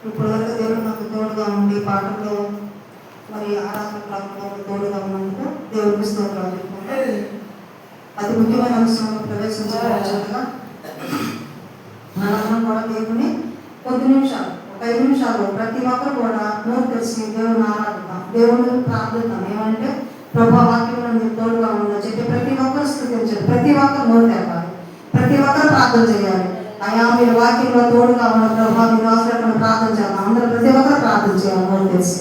ఇప్పుడు వరకు దేవుడు నాకు తోడుగా ఉండి పాటల్లో మరి ఆరాధన క్రమంలో తోడుగా ఉన్నందుకు దేవుడికి స్తోత్రాలు చెప్పుకుంటే అతి ముఖ్యమైన అంశంలో ప్రవేశించగా మనం కూడా దేవుని కొద్ది నిమిషాలు 5 నిమిషాలు ప్రతి ఒక్కరు కూడా నోరు తెరిచి దేవుని ఆరాధిద్దాం, దేవుని ప్రార్థిద్దాం. ఏమంటే ప్రభా వాక్యంలో మీరు తోడుగా ఉందని చెప్పి ప్రతి ఒక్కరు స్థుతించాలి, ప్రతి ఒక్కరు నోరు తెరవాలి, ప్రతి ఒక్కరు ప్రార్థన చేయాలి. అయ్యా మీరు వాక్యంలో తోడుగా ఉన్న ప్రభావ మీరు అవసరం ప్రార్థన చేయాలి. అందరూ ప్రతి ఒక్కరు ప్రార్థన చేయాలి నోరు తెరిచి.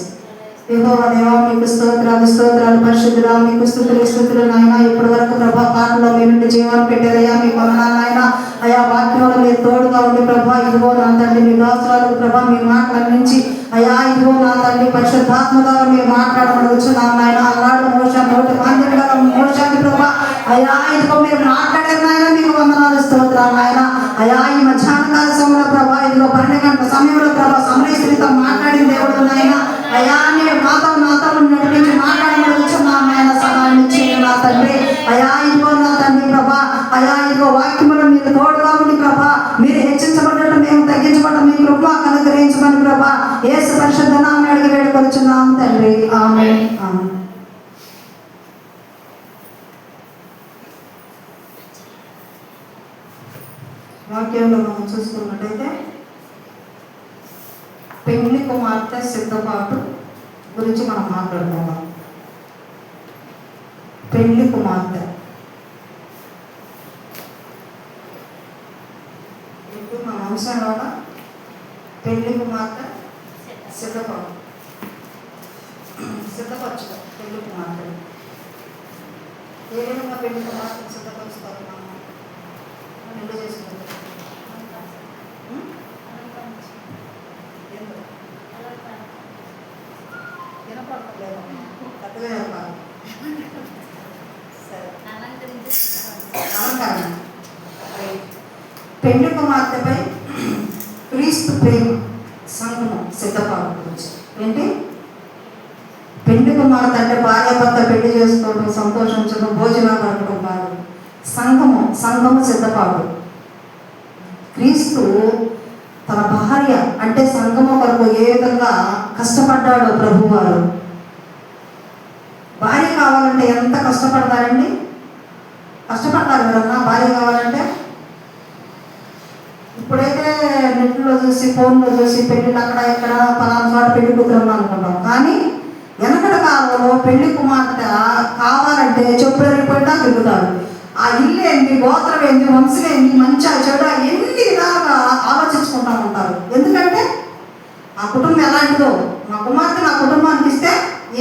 యెహోవా దేవా మీకు స్తోత్రాలు పరిశుద్ధుడా, మీకు స్తుతులు నాయన. ఇప్పటి వరకు ప్రభా పాటలో మీ నుండి జీవాన్ని పెట్టారయ్యా, మీకు వందనాలు నాయన. అయా వాక్యంలో మీరు తోడుగా ఉండి ప్రభా ఇదిగో నా తండ్రి మీ దాసురాలకు ప్రభా మీ మాటల నుంచి అయా ఇదిగో నా తండ్రి పరిశుద్ధాత్మ ద్వారా మీరు మాట్లాడమడుగుచున్నాం నాయన. అల్లాడు మోషాన్ని ప్రభా అయా ఇదిగో మీరు మాట్లాడారు నాయన, మీకు వందనాలు స్తోత్రాలు నాయన. అయా ఈ మధ్యాహ్న కాల సమయంలో ప్రభా ఇదిగో 12 గంటల సమయంలో ప్రభా సమరేశ్వరితో మాట్లాడిన దేవుడు నాయన. అయా నేను నాతో నడిపించి మాట్లాడమడుగుచున్నాం నాయన. సహాయం ఇచ్చేయండి నా తండ్రి. అయా ఇదిగో నా తండ్రి ప్రభా అయా ఇదిగో వాక్యములో మీరు తోడుగా ఉండి ప్రభా మీరు హెచ్చించబడ్డట్టు మేము తగ్గించబడ్డ మీ కృప అనుగ్రహించమని ప్రభా యేసు పరిశుద్ధ నామమున అడిగి వేడుకొనుచున్నాం తండ్రి. ఆమేన్. ఆమేన్. వాక్యంలో మనం చూసుకున్నట్టయితే పెళ్లి కుమార్తె సిద్ధపాటు గురించి మనం మాట్లాడుకుందాం. పెళ్లి కుమార్తె ఇప్పుడు మన అంశంలో పెళ్లి కుమార్తె సిద్ధపరచుకో. పెళ్లి కుమార్తె ఏ విధంగా పెళ్లి కుమార్తెను సిద్ధపరుస్తారు? మనం ఎందుకు చేసుకుంటాం? పెళ్లి కుమార్తెపై క్రీస్తు ప్రేమ సంఘము సిద్ధపాటు గురించి ఏంటి? పెళ్లి కుమార్తె అంటే భార్య భర్త పెళ్లి చేసుకోవడం, సంతోషించడం, భోజనాలు అడగడం కాదు. సంఘము సిద్ధపాటు. క్రీస్తు తన భార్య అంటే సంఘము కొరకు ఏ విధంగా కష్టపడ్డాడో ప్రభువారు. భార్య కావాలంటే ఎంత కష్టపడతారండి? కష్టపడతారు కదన్నా భార్య కావాలంటే. ఇప్పుడైతే నెట్లో చూసి ఫోన్లో చూసి పెళ్ళిళ్ళు అక్కడ ఇక్కడ పలానా చోట పెళ్లి కూతురు అనుకుంటాం. కానీ వెనకటి కాలంలో పెళ్లి కుమార్తె కావాలంటే చెప్పులు వెళ్ళిపోయినా తిరుగుతాడు. ఆ ఇల్లు ఏంటి, గోత్రం ఏంటి, వంశం ఏంటి, మంచి చెడు ఎన్ని విధాలుగా ఆలోచించుకుంటూ ఉంటారు. ఎందుకంటే ఆ కుటుంబం ఎలాంటిదో, నా కుమార్తె నా కుటుంబానికి ఇస్తే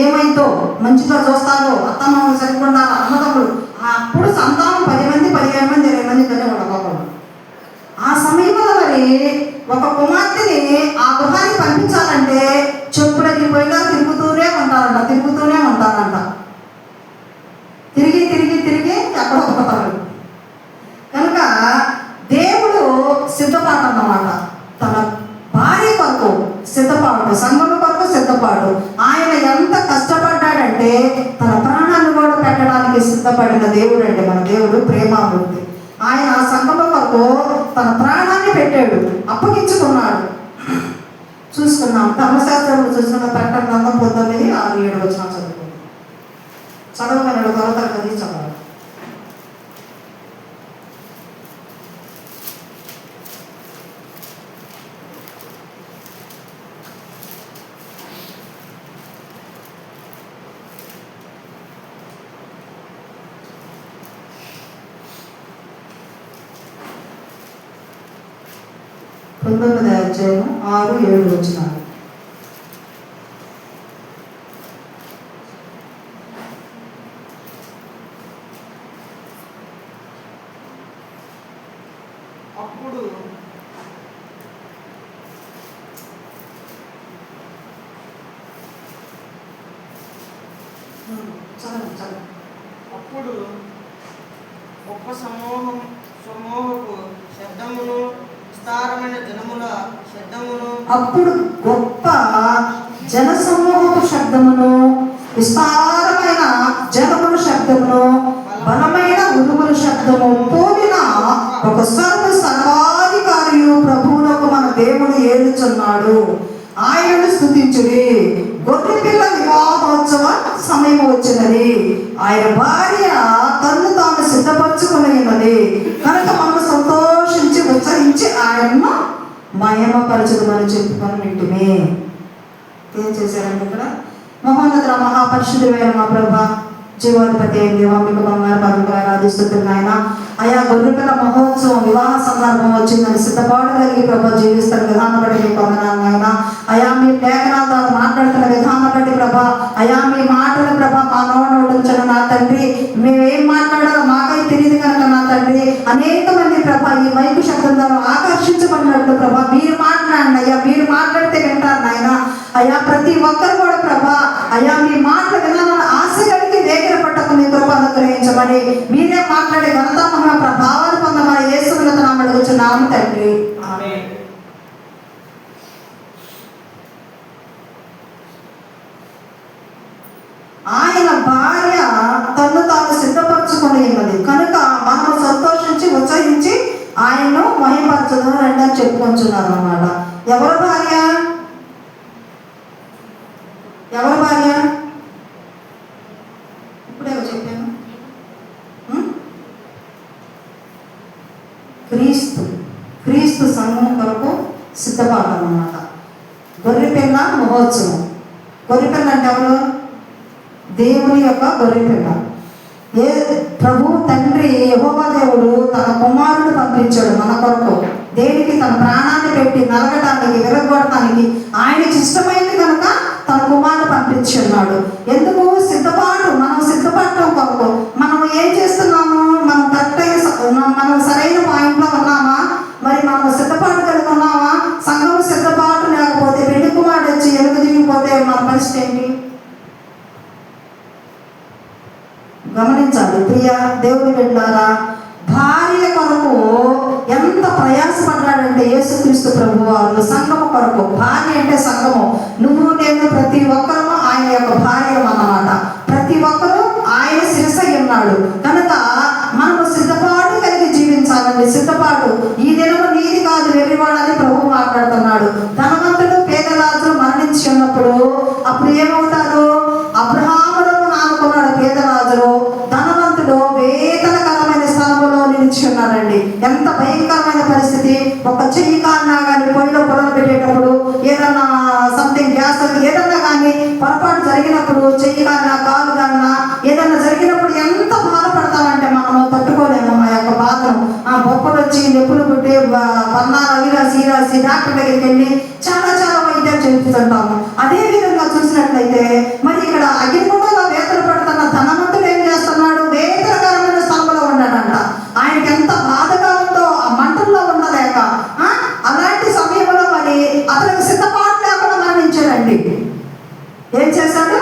ఏమైందో, మంచిగా చూస్తారో, అత్తమామలు సరిపడా అన్నదమ్ములు. అప్పుడు సంతానం 10 మంది 15 మంది 20 మంది కనే ఉండకపోవడం. ఆ సమయంలో మరి ఒక కుమార్తెని ఆ గృహానికి పంపించాలంటే చెప్పులు వెళ్ళిపోయినా తిరుగుతూనే ఉంటారంట. తిరిగి ఎక్కడో పోతారు. కనుక దేవుడు సిద్ధపాటు అన్నమాట. తన భార్య కొరకు సిద్ధపాటు, సంఘము కొరకు సిద్ధపాటు. ఆయన ఎంత కష్టపడ్డాడంటే తన ప్రాణాన్ని కూడా పెట్టడానికి సిద్ధపడిన దేవుడు అండి మన దేవుడు. ప్రేమామూర్తి. ఆయన ఆ సంఘము కొరకు తన ప్రాణాన్ని పెట్టాడు, అప్పగించుకున్నాడు. చూసుకున్నాం ధర్మశాస్త్రంలో చూసుకున్న ప్రకటన గ్రంథం 19:6-7 వచనాలు చదువుకున్నాం. చదవగలడు తరగతి చదవాలి. అధ్యాయం 6-7 వచనాలు. అప్పుడు గొప్ప సమూహపు శబ్దమును విస్తారమైన జనముల శబ్దమును, అప్పుడు గొప్ప జనసమూహపు శబ్దమును, విస్తారమైన జనముల శబ్దమును, బలమైన ఉరుముల శబ్దము, పోలిన వచ్చినది. ఆయన భార్య తన్ను తాను సిద్ధపరచుకుని ఉన్నది కనుక మనం సంతోషించి ఉత్సహించి ఆయన్ను మహిమపరచుదమని చెప్పుకొని వింటుమే. ఏం చేశారండి ఇక్కడ? మహోన్నత మహాపరిశుద్ధుడైన మా ప్రభా, జీవాధిపతి దేవా, మీకు బంగారు పదవిగా ఆరాధిస్తున్నాను ఆయన. అయా గొర్రెపిల్ల మహోత్సవం వివాహ సందర్భం వచ్చిందని సిద్ధపాటు కలిగి ప్రభా జీవిస్తున్న విధానం బట్టి మీకు వందనాలు ఆయన. అయా మీ లేఖనాల ద్వారా మాట్లాడుతున్న విధానం బట్టి ప్రభా, అయా మీ మాటలు ప్రభా మా నోటించను నా తండ్రి. మేమేం మాట్లాడాలో మాకై తెలియదు కనుక నా తండ్రి, అనేక మంది ప్రభా ఈ మైకు శబ్దం ద్వారా ఆకర్షించబడినట్లు ప్రభా మీరు మాట్లాడండి అయ్యా. మీరు మాట్లాడితే వింటారు నాయన. అయ్యా ప్రతి ఒక్కరు కూడా ప్రభా అయ్యా మీ మాటలు వినాలని ఆశ కలిగి దగ్గర పట్టకు మీ కృప అనుగ్రహించమని మీరే మాట్లాడే ఘనత మహిమ ప్రభావాలు పొందమని యేసుని నామమున అడుగుచున్నాము తండ్రి. ఆమేన్. ఆయన భార్య తన్ను తాను సిద్ధపరచుకుని ఉన్నది కనుక మనం సంతోషించి ఉత్సహించి ఆయన్ను మహిమపరచదు రెండని చెప్పుకొంచున్నారు అన్నమాట. ఎవరు భార్య? ఎవరు భార్య? ఇప్పుడే చెప్పాను. క్రీస్తు. క్రీస్తు సంఘం కొరకు సిద్ధపాటు అన్నమాట. గొర్రెపిల్ల మహోత్సవం. గొర్రెపిల్ల అంటే ఎవరు? దేవుని యొక్క గొర్రెపిల్ల. ఏ ప్రభు తండ్రి యెహోవా దేవుడు తన కుమారుడు పంపించాడు మన కొరకు. దేనికి? తన ప్రాణాన్ని పెట్టి నరగడానికి, విరగొడటానికి ఆయనకి ఇష్టమైంది కనుక తన కుమారుడు పంపించున్నాడు. ఎందుకు? సిద్ధపాటు. మనం సిద్ధపడటం కొరకు. మనం ఏం చేస్తున్నాము? మనం కరెక్ట్ అయిన మనం సరైన పాయింట్లో ఉన్నామా? మరి మనం సిద్ధపాటు కలిగి ఉన్నామా? సంఘం సిద్ధపాటు లేకపోతే పెళ్లి కుమారుడు వచ్చి ఎలుగు దిగిపోతే మన పరిస్థితి ఏంటి? గమనించాలి ప్రియ దేవుని బిడ్డలారా. భార్య కొరకు ఎంత ప్రయాసపడ్డాడంటే యేసుక్రీస్తు ప్రభు వారు సంఘము కొరకు. భార్య అంటే సంఘము. నువ్వు నేను ప్రతి ఒక్కరూ ఆయన యొక్క భార్య అన్నమాట. ప్రతి ఒక్కరూ ఆయన శిరసై ఉన్నాడు కనుక మనము సిద్ధపాటు కలిగి జీవించాలండి. సిద్ధపాటు. ఈ దినము నీది కాదు వెర్రివాడని ప్రభు మాట్లాడుతున్నాడు. ధనవంతుడు పేదరాజు మరణించి ఉన్నప్పుడు అప్పుడు ఏమవుతారు? అబ్రహామును ఆనుకున్నాడు పేదరాజులు. ధనవంతుడు వేదనకరమైన స్థలంలో నిలిచి ఉన్నాడండి. ఎంత భయంకరమైన పరిస్థితి. ఒక చెయ్యి కాన్నా కానీ పొయ్యిలో పొడలు పెట్టేటప్పుడు ఏదన్నా సంథింగ్ గ్యాస్ ఏదన్నా కానీ పొరపాటు జరిగినప్పుడు చెయ్యి కాన్నా కాలు కాన్నా ఏదన్నా జరిగినప్పుడు ఎంత బాధపడతామంటే మనము తట్టుకోలేము ఆ యొక్క బాధను. ఆ బొప్పలు వచ్చి నొప్పులు పుట్టి పన్నాలు అవి రాసి డాక్టర్ దగ్గరికి వెళ్ళి చాలా చాలా వైద్యం చేస్తుంటాము. అదే విధంగా చూసినట్లయితే మరి ఇక్కడ అగ్నిగుండంలో వేతలు పడుతున్న ధనవంతుడు ఏం చేస్తున్నాడు? వేతనకరమైన స్థలంలో ఉన్నాడంట. ఆయనకి ఎంత బాధగా ఉందో ఆ మంటల్లో ఉండలేక అలాంటి సమయంలో మరి అతనికి సిద్ధపాటు లేకుండా మరణించాడండి. ఏం చేశాడు?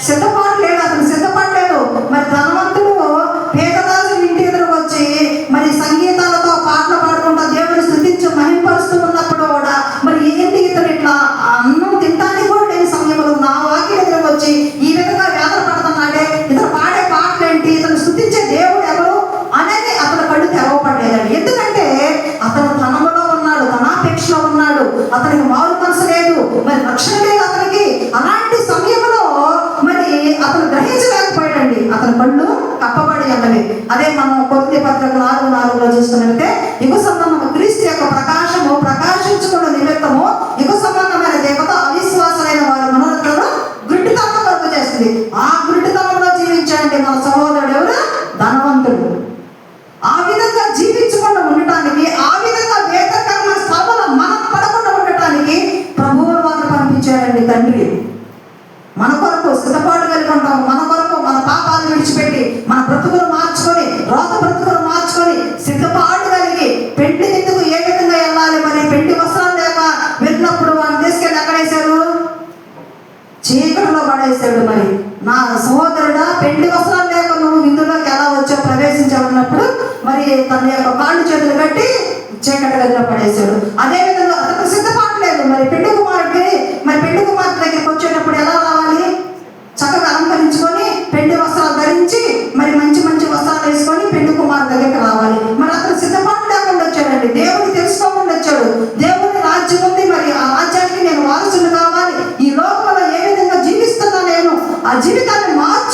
సిద్ధపాటు లేదు. అతను సిద్ధపాటు లేదు. మరి ధనవంతుడు పేదరాజు ఇంటి ఎదురు వచ్చి మరి సంగీతాలతో పాటలు పాడుకుంటా దేవుని స్తుతించి మహింపరుస్తూ ఉన్నప్పుడు కూడా మరి ఏంటి ఇతను ఇట్లా అన్నం తింటానికి కూడా లేని సమయంలో నా వాకి ఎదురు వచ్చి ఈ విధంగా వేదన పడుతున్నాడే, ఇతను పాడే పాటలు ఏంటి, ఇతను స్తుతించే దేవుడు ఎవరు అనేది అతని కళ్ళు తెరవపడలేదండి. ఎందుకంటే అతను ధనములో ఉన్నాడు, ధనాపేక్షలో ఉన్నాడు, అతనికి మారు మనసు లేదు, మరి రక్షణ లేదు అతనికి. అలాంటి సమయంలో మరి అతను గ్రహించలేకపోయాడండి. అతని కళ్ళు కప్పబడి ఉన్నవి. అదే మనం కొరింథీ పత్రిక 4:4 చూస్తున్నట్టే యుగ సంబంధము క్రీస్తు యొక్క ప్రకాశము ప్రకాశించుకున్న నిమిత్తము యుగ సంబంధమైన దేవత అవిశ్వాసులైన వారి మనోరథులను గుడ్డితనం వరకు చేస్తుంది. ఆ గుడ్డితనంలో జీవించండి మన సహోదరుడు ఎవరు? ధనవంతుడు. ఆ విధంగా జీవించకుండా ఉండటానికి, ఆ విధంగా వేదకరమైన స్థలంలో మనం పడకుండా ఉండటానికి ప్రభువు వారు పంపించారండి తండ్రి. మన కొరకు సిద్ధపాటు కలిగి ఉంటాం. మన కొరకు మన పాపాలు విడిచిపెట్టి మన బ్రతుకులు మార్చుకొని, రోత బ్రతుకులు మార్చుకొని సిద్ధపాటు కలిగి పెండి ఎందుకు ఏ విధంగా వెళ్ళాలి? మరి పెండి వస్త్రాలు లేక వెళ్ళినప్పుడు వాళ్ళు తీసుకెళ్ళి ఎక్కడేశారు? చీకటిలో పడేశాడు. మరి నా సహోదరుడా, పెండి వస్త్రాలు లేక నువ్వు ఇందులోకి ఎలా వచ్చావు ప్రవేశించాలన్నప్పుడు మరి తన యొక్క కాళ్ళు చేతులు కట్టి చీకటి గదిలో పడేశాడు. అదేవిధంగా అతనికి సిద్ధపాటు లేదు. మరి పెండి కుమారుడికి మరి పెండి కుమార్తె దగ్గరికి వచ్చేటప్పుడు ఎలా రావాలి? చక్కగా అలంకరించుకొని పెండి వస్త్రాలు ధరించి మరి మంచి మంచి వస్త్రాలు వేసుకొని పెండి కుమారు దగ్గరికి రావాలి. మరి అతను సిద్ధపాటు లేకుండా వచ్చాడండి. దేవుని తెలుసుకోకుండా వచ్చాడు. దేవుని రాజ్యం ఉంది, మరి ఆ రాజ్యానికి నేను వారసుని కావాలి. ఈ లోకంలో ఏ విధంగా జీవిస్తున్నా నేను ఆ జీవితాన్ని మార్చు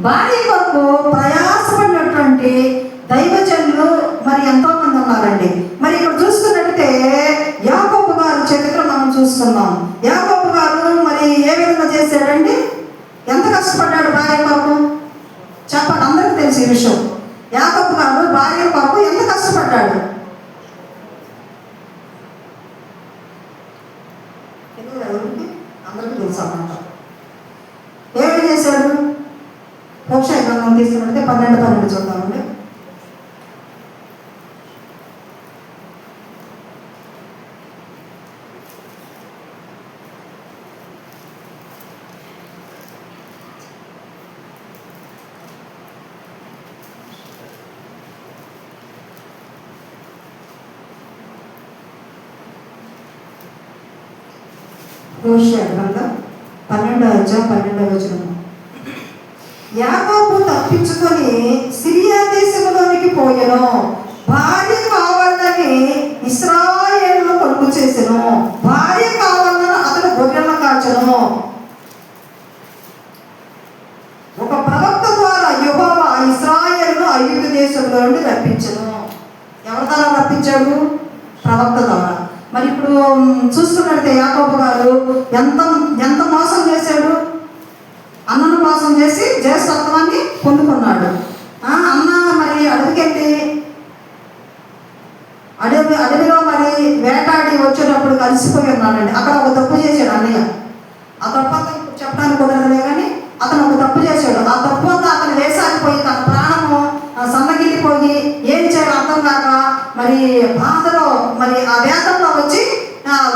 భార్య కొరకు ప్రయాసపడినటువంటి దైవజనులు మరి ఎంతో మంది ఉన్నారండి. మరి ఇక్కడ చూసుకున్నట్టే యాకోబు గారు చరిత్ర మనం చూస్తున్నాం. యాకోబు గారు మరి ఏ విధంగా చేశాడండి? ఎంత కష్టపడ్డాడు భార్య కొరకు? చెప్పండి, అందరికీ తెలిసి ఈ విషయం. యాకోబు గారు భార్య కొరకు ఎంత కష్టపడ్డాడు? అందరికీ తెలుసు అన్నమాట. ఏమేమి చేశాడు? హోషేయ గ్రంథం తీసుకున్నట్టే 12 చూద్దామండి. హోషేయ గ్రంథం 12 యాకోబు తప్పించుకొని సిరియా దేశంలోనికి పోయెను. భార్య కావాలని ఇశ్రాయేలును కొడుకు చేసెను. భార్య కావాలని అతడు గొర్రెలను కాచెను. ఒక ప్రవక్త ద్వారా యెహోవా ఇశ్రాయేలును ఐగుప్తు దేశంలో నుండి రప్పించెను. ఎవరి ద్వారా రప్పించాడు? ప్రవక్త ద్వారా. మరి ఇప్పుడు చూసుకున్నట్లయితే యాకోబు గారు ఎంత మోసం చేశాడు? అన్నను మోసం చేసి జ్యేష్ఠత్వాన్ని పొందుకున్నాడు. అన్న మరి అడవిలో మరి వేటాడి వచ్చేటప్పుడు కలిసిపోయి ఉన్నాడండి. అక్కడ ఒక తప్పు చేశాడు అన్నయ్య. ఆ తప్పు అంతా ఇప్పుడు చెప్పడానికి కుదరదులే కానీ అతను ఒక తప్పు చేశాడు. ఆ తప్పు అంతా అతను వేసారిపోయి తన ప్రాణము సన్నగిల్లిపోయి ఏం చేయాలో అర్థం కాక మరి బాధలో మరి ఆ వేదంలో వచ్చి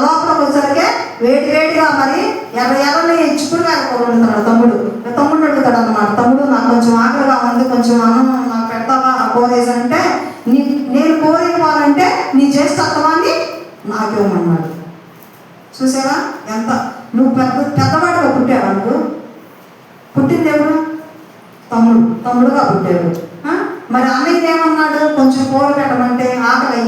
లోపలికి వచ్చేసరికి వేడిగా మరి ఎర్రని చిక్కుడుకాయలు వండుతాడు తమ్ముడు అడుగుతాడు అన్నమాట. తమ్ముడు, నాకు కొంచెం ఆకలిగా ఉంది, కొంచెం అన్నం నాకు పెడతావా ఆ కోరేసి అంటే, నేను కోరేవాలంటే నీ జ్యేష్ఠత్వాన్ని నాకేమన్నాడు. చూసావా ఎంత? నువ్వు పెద్దవాడిగా పుట్టావు. నువ్వు పుట్టింది ఎవరు? తమ్ముడుగా పుట్టాడు. మరి అన్నయ్య ఏమన్నాడు? కొంచెం కూర పెట్టమంటే ఆకలి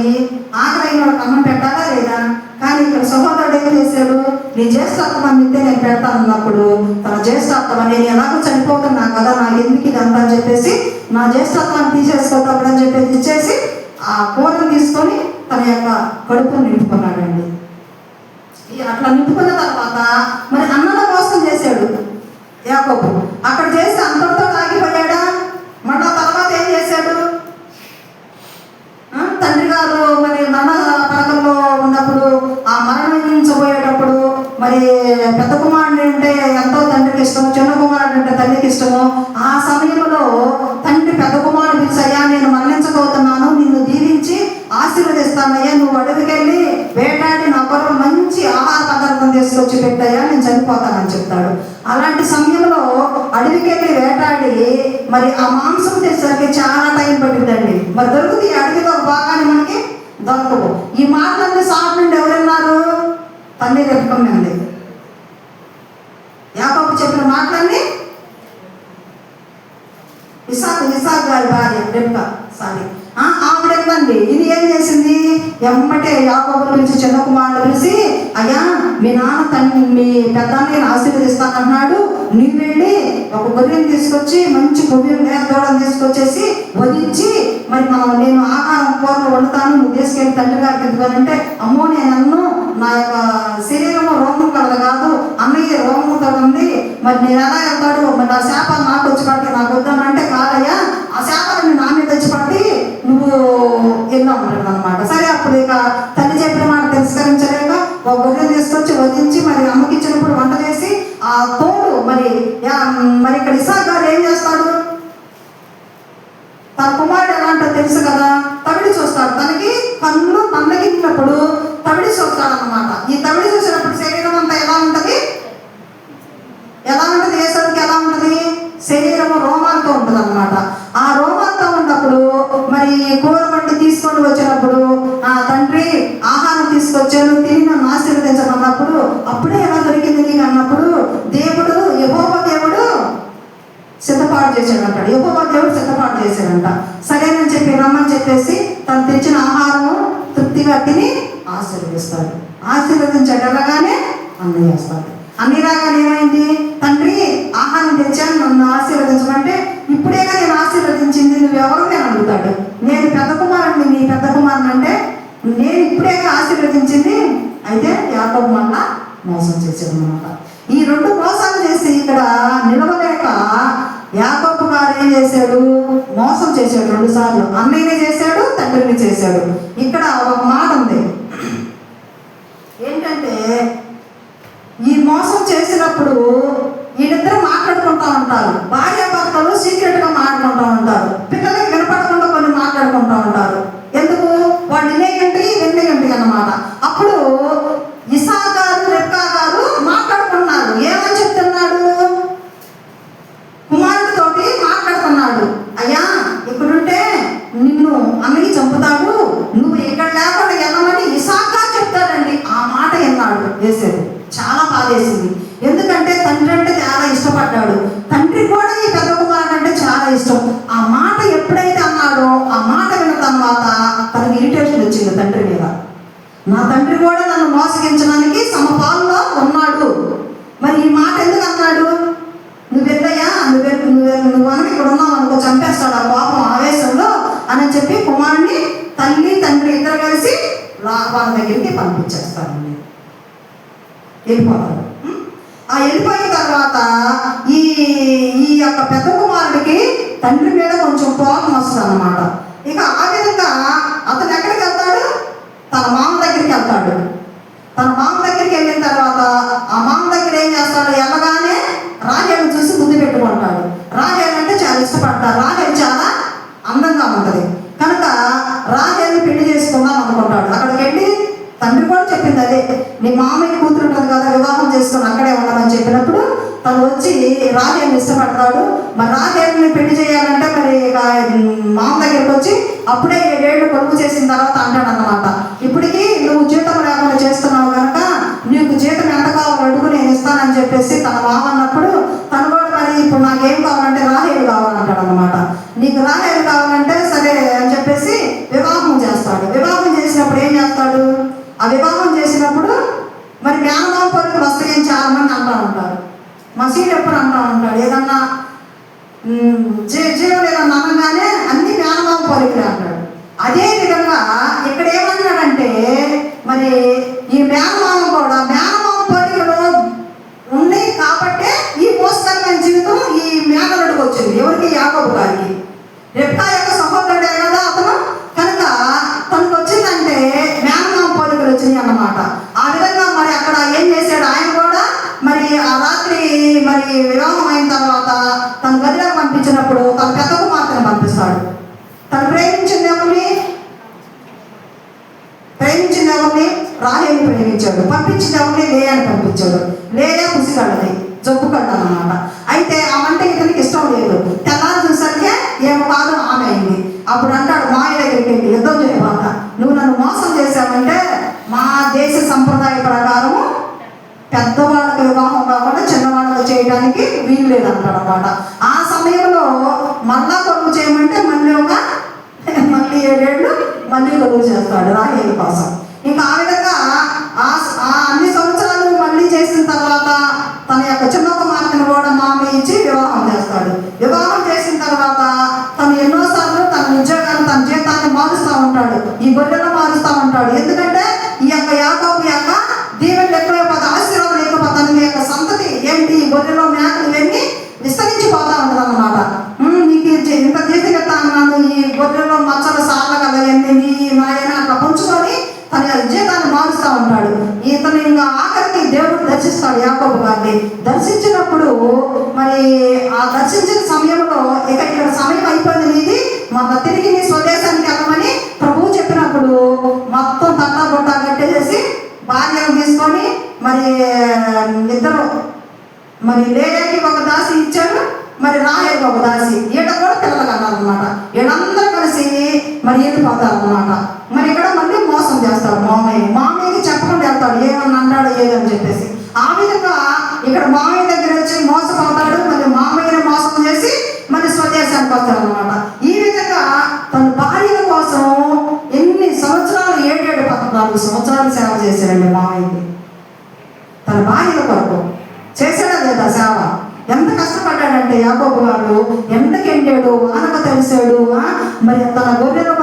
అయిన వాళ్ళకి అన్నం పెట్టాలా లేదా? కానీ ఇక్కడ సహోదరుడు ఏం చేశాడు? నీ జ్యేష్ఠత్వం ఇస్తే నేను పెడతానన్నప్పుడు తన జ్యేష్ఠత్వం, నేను ఎలాగో చనిపోతున్నా కదా, నాకు ఎందుకు ఇదంతా అని చెప్పేసి నా జ్యేష్ఠత్వాన్ని తీసేసుకోతాడని చెప్పేసి ఇచ్చేసి ఆ కూరను తీసుకొని తన యొక్క కడుపును నింపుకున్నాడండి. అట్లా నింపుకున్న తర్వాత మరి అన్నను మోసం చేశాడు యాకోబు. అక్కడ చేసి అంతటితో ఆగిపోయాడా? మళ్ళా తర్వాత ఏం చేశాడు? తండ్రి గారు మరి మరణ పడకల్లో ఉన్నప్పుడు ఆ మరణించబోయేటప్పుడు మరి పెద్ద కుమారుడు అంటే ఎంతో తండ్రికి ఇష్టము, చిన్న కుమారుడు అంటే తల్లికి ఇష్టము. ఆ సమయంలో తండ్రి పెద్ద కుమారుడు పిలిచయ్యా, నేను మరణించబోతున్నాను, నిన్ను దీవించి ఆశీర్వదిస్తానయ్యా, నువ్వు అడవికెళ్ళి వేటాడి నా కొరకు మంచి ఆహార పదార్థం తీసుకొచ్చి పెట్టాయా, నేను చనిపోతానని చెప్తాడు. అలాంటి సమయంలో అడవికెళ్ళి వేటాడి మరి ఆ మాంసం తెచ్చేసరికి చాలా టైం పట్టిందండి. మరి దొరుకుతుంది అడవిలో బాగానే మనకి దొరకవు. ఈ మాటలన్నీ సాగు నుండి ఎవరున్నారు? తల్లి రెప్పకండి. యాకోబు చెప్పిన మాటలన్నీ ఇసాక్ గారి భార్య రెప్పక ఆవిడండి. ఇది ఏం చేసింది? ఎమ్మటే యాకోబు పిలిచి చిన్న కుమారుడు పిలిచి, అయ్యా మీ మీ పెద్దాన్ని ఆశీర్వదిస్తానన్నాడు, నీవు వెళ్ళి ఒక గొర్రెని తీసుకొచ్చి మంచి కొవ్వు దూడని తీసుకొచ్చేసి వదిలించి మరి నేను ఆహారం కూరలు వండుతాను, నువ్వు తీసుకెళ్ళి తండ్రి గారికి ఎందుకనంటే, అమ్మో నేను నా యొక్క శరీరము రోమం కలదు కాదు, అన్నయ్య రోమముతో ఉంది, మరి నేను ఎలా వెళ్తాడు, మరి నా శాపాలు నాకు వచ్చి పట్టి నాకు వద్దానంటే, కాదయ్యా ఆ శాపాలను నా మీద వచ్చి పట్టి నువ్వు ఎన్నో ఉంటాడు అనమాట. సరే అప్పుడు ఇక తల్లి చెప్పిన మాట తిరస్కరించలేక ఒక గొర్రె తీసుకొచ్చి వదిలించి మరి అమ్మకి ఇచ్చినప్పుడు వంట చేసి ఆ తోడు మరి ఇక్కడ ఇసాక్ గారు ఏం చేస్తాడు? తన కుమారుడు ఎలా అంటే తెలుసు కదా, తవిడి చూస్తాడు. తనకి కన్ను నన్నగినప్పుడు తవిడి చూస్తాడు అన్నమాట. ఈ తవిడి చూసినప్పుడు శరీరం అంతా ఎలా ఉంటుంది? ఏసరికి ఎలా ఉంటుంది? శరీరము రోమాలతో ఉంటుంది అన్నమాట. ఆ రోమాలతో ఉన్నప్పుడు మరి కూర వంటి తీసుకొని వచ్చినప్పుడు ఆ తండ్రి ఆహారం తీసుకొచ్చాను, తిని నన్ను ఆశీర్వదించమన్నప్పుడు అప్పుడే ఎలా దొరికింది నీకు అన్నప్పుడు దేవుడు యెహోవా దేవుడు సిద్ధపాటు చేశాడు అంటాడు. యెహోవా దేవుడు సిద్ధపాటు చేశాడంట. సరేనని చెప్పి రమ్మని చెప్పేసి తను తెచ్చిన ఆహారము తృప్తిగా తిని ఆశీర్వదిస్తాడు. ఆశీర్వదించాడు ఎలాగానే అన్నీ చేస్తాడు. అన్ని రాగానే ఏమైంది? తండ్రి ఆహారం తెచ్చాను, నన్ను ఆశీర్వదించమంటే ఆశీర్వదించింది నువ్వెవరిని అని అడుగుతాడు. నేను పెద్ద కుమారుడిని, నీ పెద్ద కుమారుని అంటే నేను ఇప్పుడే ఆశీర్వదించింది. అయితే యాకోబు మళ్ళా మోసం చేశాడు అనమాట. ఈ 2 మోసాలు చేసి ఇక్కడ నిలవలేక యాకోబు గారు ఏం చేశాడు? మోసం చేశాడు 2 సార్లు. అన్నయ్యనే చేశాడు, తండ్రిని చేశాడు. ఇక్కడ ఒక మాట ఉంది ఏంటంటే, ఈ మోసం చేసినప్పుడు వీళ్ళిద్దరూ మాట్లాడుకుంటూ ఉంటారు. భార్యాభర్తలు సీక్రెట్గా మాట్లాడుకుంటూ ఉంటారు. పిల్లలకి వినపడకుండా కొన్ని మాట్లాడుకుంటూ ఉంటారు. ఎందుకు? వాళ్ళు వినేయండి అన్నమాట. అప్పుడు ఇసాకు గారు, రెబ్కా గారు మాట్లాడుకున్నారు. ఏమని చెప్తున్నాడు? కుమారుడితోటి మాట్లాడుతున్నాడు. అయ్యా, ఇక్కడుంటే నిన్ను అన్నయ్య చంపుతాడు, నువ్వు ఇక్కడ లేకుండా వెళ్ళమని ఇసాకు గారు చెప్తాడండి. ఆ మాట విన్నాడు వేసేది. చాలా బాధేసింది. ఎందుకంటే తండ్రి అంటే చాలా ఇష్టపడ్డాడు. తండ్రి కూడా ఈ పెద్ద కుమారుడు అంటే చాలా ఇష్టం. ఆ మాట ఎప్పుడైతే అన్నాడో, ఆ మాట విన్న తర్వాత తనకి ఇరిటేషన్ వచ్చింది తండ్రి మీద. నా తండ్రి కూడా నన్ను మోసగించడానికి సమపాల్లో ఉన్నాడు, మరి ఈ మాట ఎందుకు అన్నాడు? నువ్వు వెళ్ళయ్యా, నువ్వు ఇక్కడ ఉన్నావు అనుకో, చంపేస్తాడు ఆ కోపం ఆవేశంలో అని చెప్పి కుమారుడిని తల్లి తండ్రి ఇద్దరు కలిసి వాళ్ళ దగ్గరికి పంపించేస్తారండి. వెళ్ళిపోతాడు. ఆ వెళ్ళిపోయిన తర్వాత ఈ యొక్క పెద్ద కుమారుడికి తండ్రి మీద కొంచెం కోపం వస్తుంది అన్నమాట. ఇక ఆ విధంగా అతను ఎక్కడికి వెళ్తాడు? తన మామ దగ్గరికి వెళ్తాడు. తన మామ దగ్గరికి వెళ్ళిన తర్వాత ఆ మామ దగ్గర ఏం చేస్తాడు? వెళ్ళగానే రాహేలును చూసి ముద్దు పెట్టుకుంటాడు. రాహేలు అంటే చాలా ఇష్టపడతారు. రాహేలు చాలా అందంగా ఉంటుంది కనుక రాహేలుని పెళ్లి చేసుకుందాం అనుకుంటాడు. అక్కడికి వెళ్ళి తండ్రి కూడా చెప్పింది అదే, నీ మామయ్య కూతురు ఉంటుంది కదా, వివాహం చేసుకుని అక్కడే ఉండమని చెప్పినప్పుడు తను వచ్చి రాహేలుని ఇష్టపడతాడు. మరి రాహేలుని పెళ్లి చేయాలంటే మరి మామ దగ్గరికి వచ్చి అప్పుడే 7 ఏళ్ళు కొలువు చేసిన తర్వాత అంటాడు అన్నమాట, ఇప్పటికీ నువ్వు జీతం లేకుండా చేస్తున్నావు కనుక నీకు జీతం ఎంత కావాలో అడుగు, నేను ఇస్తానని చెప్పేసి తన మామ అన్నప్పుడు తను కూడా మరి ఇప్పుడు నాకేం కావాలంటే రాహేలు కావాలంటాడు అన్నమాట. నీకు రాహేలు కావాలంటే సరే అని చెప్పేసి వివాహం చేస్తాడు. వివాహం చేసినప్పుడు ఏం చేస్తాడు? ఆ వివాహం చేసినప్పుడు మరి మేనమామ పరులు వస్తాయని చాలా మంది అంటూ ఉంటారు. మసీదు ఎప్పుడు అంటూ ఉంటాడు, ఏదన్నా జీవులు ఏదన్నా అనగానే అన్ని మేనమామ పరుకులే అంటాడు. అదే విధంగా ఇక్కడ ఏమన్నాడంటే, మరి ఈ మేనమామ కూడా మేనమామ పరుకులు ఉన్నాయి కాబట్టే ఈ మోసకరమైన జీవితం ఈ మేనలుడికి వచ్చింది. ఎవరికి? యాకోబు గారికి. రెబ్కా యొక్క సహోదరుడే కదా అతను, కనుక తనకు వచ్చిందంటే మేనమామ పోలికలు వచ్చినాయి అన్నమాట. ఆ విధంగా మరి అక్కడ ఏం చేశాడు? ఆయన కూడా మరి ఆ రాత్రి మరి వివాహం అయిన తర్వాత తన గదిలోకి పంపించినప్పుడు తన పెద్ద కుమార్తెను పంపిస్తాడు. తను ప్రేమించింది ఎవరిని? రాహేలుని ప్రేమించాడు. పంపించింది ఎవరిని? లేయాని పంపించాడు. లేయా కుసిగడ్డది, జబ్బు కడ్డ అన్నమాట. అయితే ఆ వంట ఇతనికి ఇష్టం లేదు. తెల్లారు చూసరికే ఏమో కాదు ఆమె అయింది. అప్పుడు అంటాడు మాయ దగ్గరికి వెళ్ళి, యుద్ధం చేయబాక, నువ్వు నన్ను మోసం చేశావంటే మా దేశ సంప్రదాయ ప్రకారం పెద్దవాళ్ళకి వివాహం కాకుండా చిన్నవాళ్ళకి చేయడానికి వీలు లేదంటాడు అన్నమాట. ఆ సమయంలో మళ్ళా కొలువు చేయమంటే మళ్ళీ 7 ఏళ్ళు మళ్ళీ కొలువు చేస్తాడు రాహేలు కోసం. ఇంకా ఆ విధంగా అన్ని సంవత్సరాలు మళ్ళీ చేసిన తర్వాత తన యొక్క చిన్న కుమార్తెను కూడా మామయ్య ఇచ్చి వివాహం చేస్తాడు. వివాహం చేసిన తర్వాత తను ఎన్నోసార్లు తన ఉద్యోగాన్ని, తన జీతాన్ని మారుస్తూ ఉంటాడు. ఈ గొర్రెలను మారుస్తూ ఉంటాడు. ఎందుకంటే ఈ యొక్క యాకోబు యొక్క దీవెనలు ఎక్కువైపోతే, ఆశీర్వాదం ఎక్కువైపోతాను. ఈ యొక్క సంతతి ఏంటి? ఈ గొర్రెలో మేకలు ఇవన్నీ విస్తరించిపోతా ఉంటుంది అన్నమాట. నీకు ఇంత తీసికెత్తా అన్నాను, ఈ గొర్రెలో మచ్చల సార్లు కదా ఎన్ని నీ నాయన అట్లా పంచుకొని తన జీతాన్ని మారుస్తూ ఉంటాడు. ఇతను ఇంకా ఆఖరికి దేవుడు దర్శిస్తాడు యాకోబు గారిని. దర్శించినప్పుడు మరి ఆ దర్శించిన సమయంలో ఇక ఇక్కడ సమయం అయిపోయింది నీది, మన తిరిగి నీ స్వదేశానికి వెళ్ళమని ప్రభువు చెప్పినప్పుడు మొత్తం తట్టా బొట్టా కట్టేసేసి భార్యను తీసుకొని మరి ఇద్దరు, మరి లేయాకి ఒక దాసి ఇచ్చాడు, మరి రాహేలుకి ఒక దాసి, ఈడ కూడా పిల్లలు అన్నారనమాట. ఈడందరూ కలిసి మరి వెళ్ళిపోతారనమాట. మరి ఇక్కడ మళ్ళీ మోసం చేస్తాడు మామయ్యకి చెప్పకుండా వెళ్తాడు, ఏమన్నా అంటాడు ఏదని చెప్పేసి. ఆ విధంగా ఇక్కడ మామయ్య దగ్గర వచ్చి మోసపోతాడు. మరి మామయ్యని మోసం చేసి మరి స్వదేశానికి వస్తాడు అనమాట. ఈ విధంగా తన భార్యల కోసం ఎన్ని సంవత్సరాలు 14 సంవత్సరాలు సేవ చేశాడండి మామయ్యకి. తన భార్యల కొరకు చేశాడా లేదా సేవ? ఎంత కష్టపడ్డా ఏమంటాడంటే యాకోబు గారు, ఎండకెండాడు, వానక తడిసాడు, మరి తన గొర్రెలు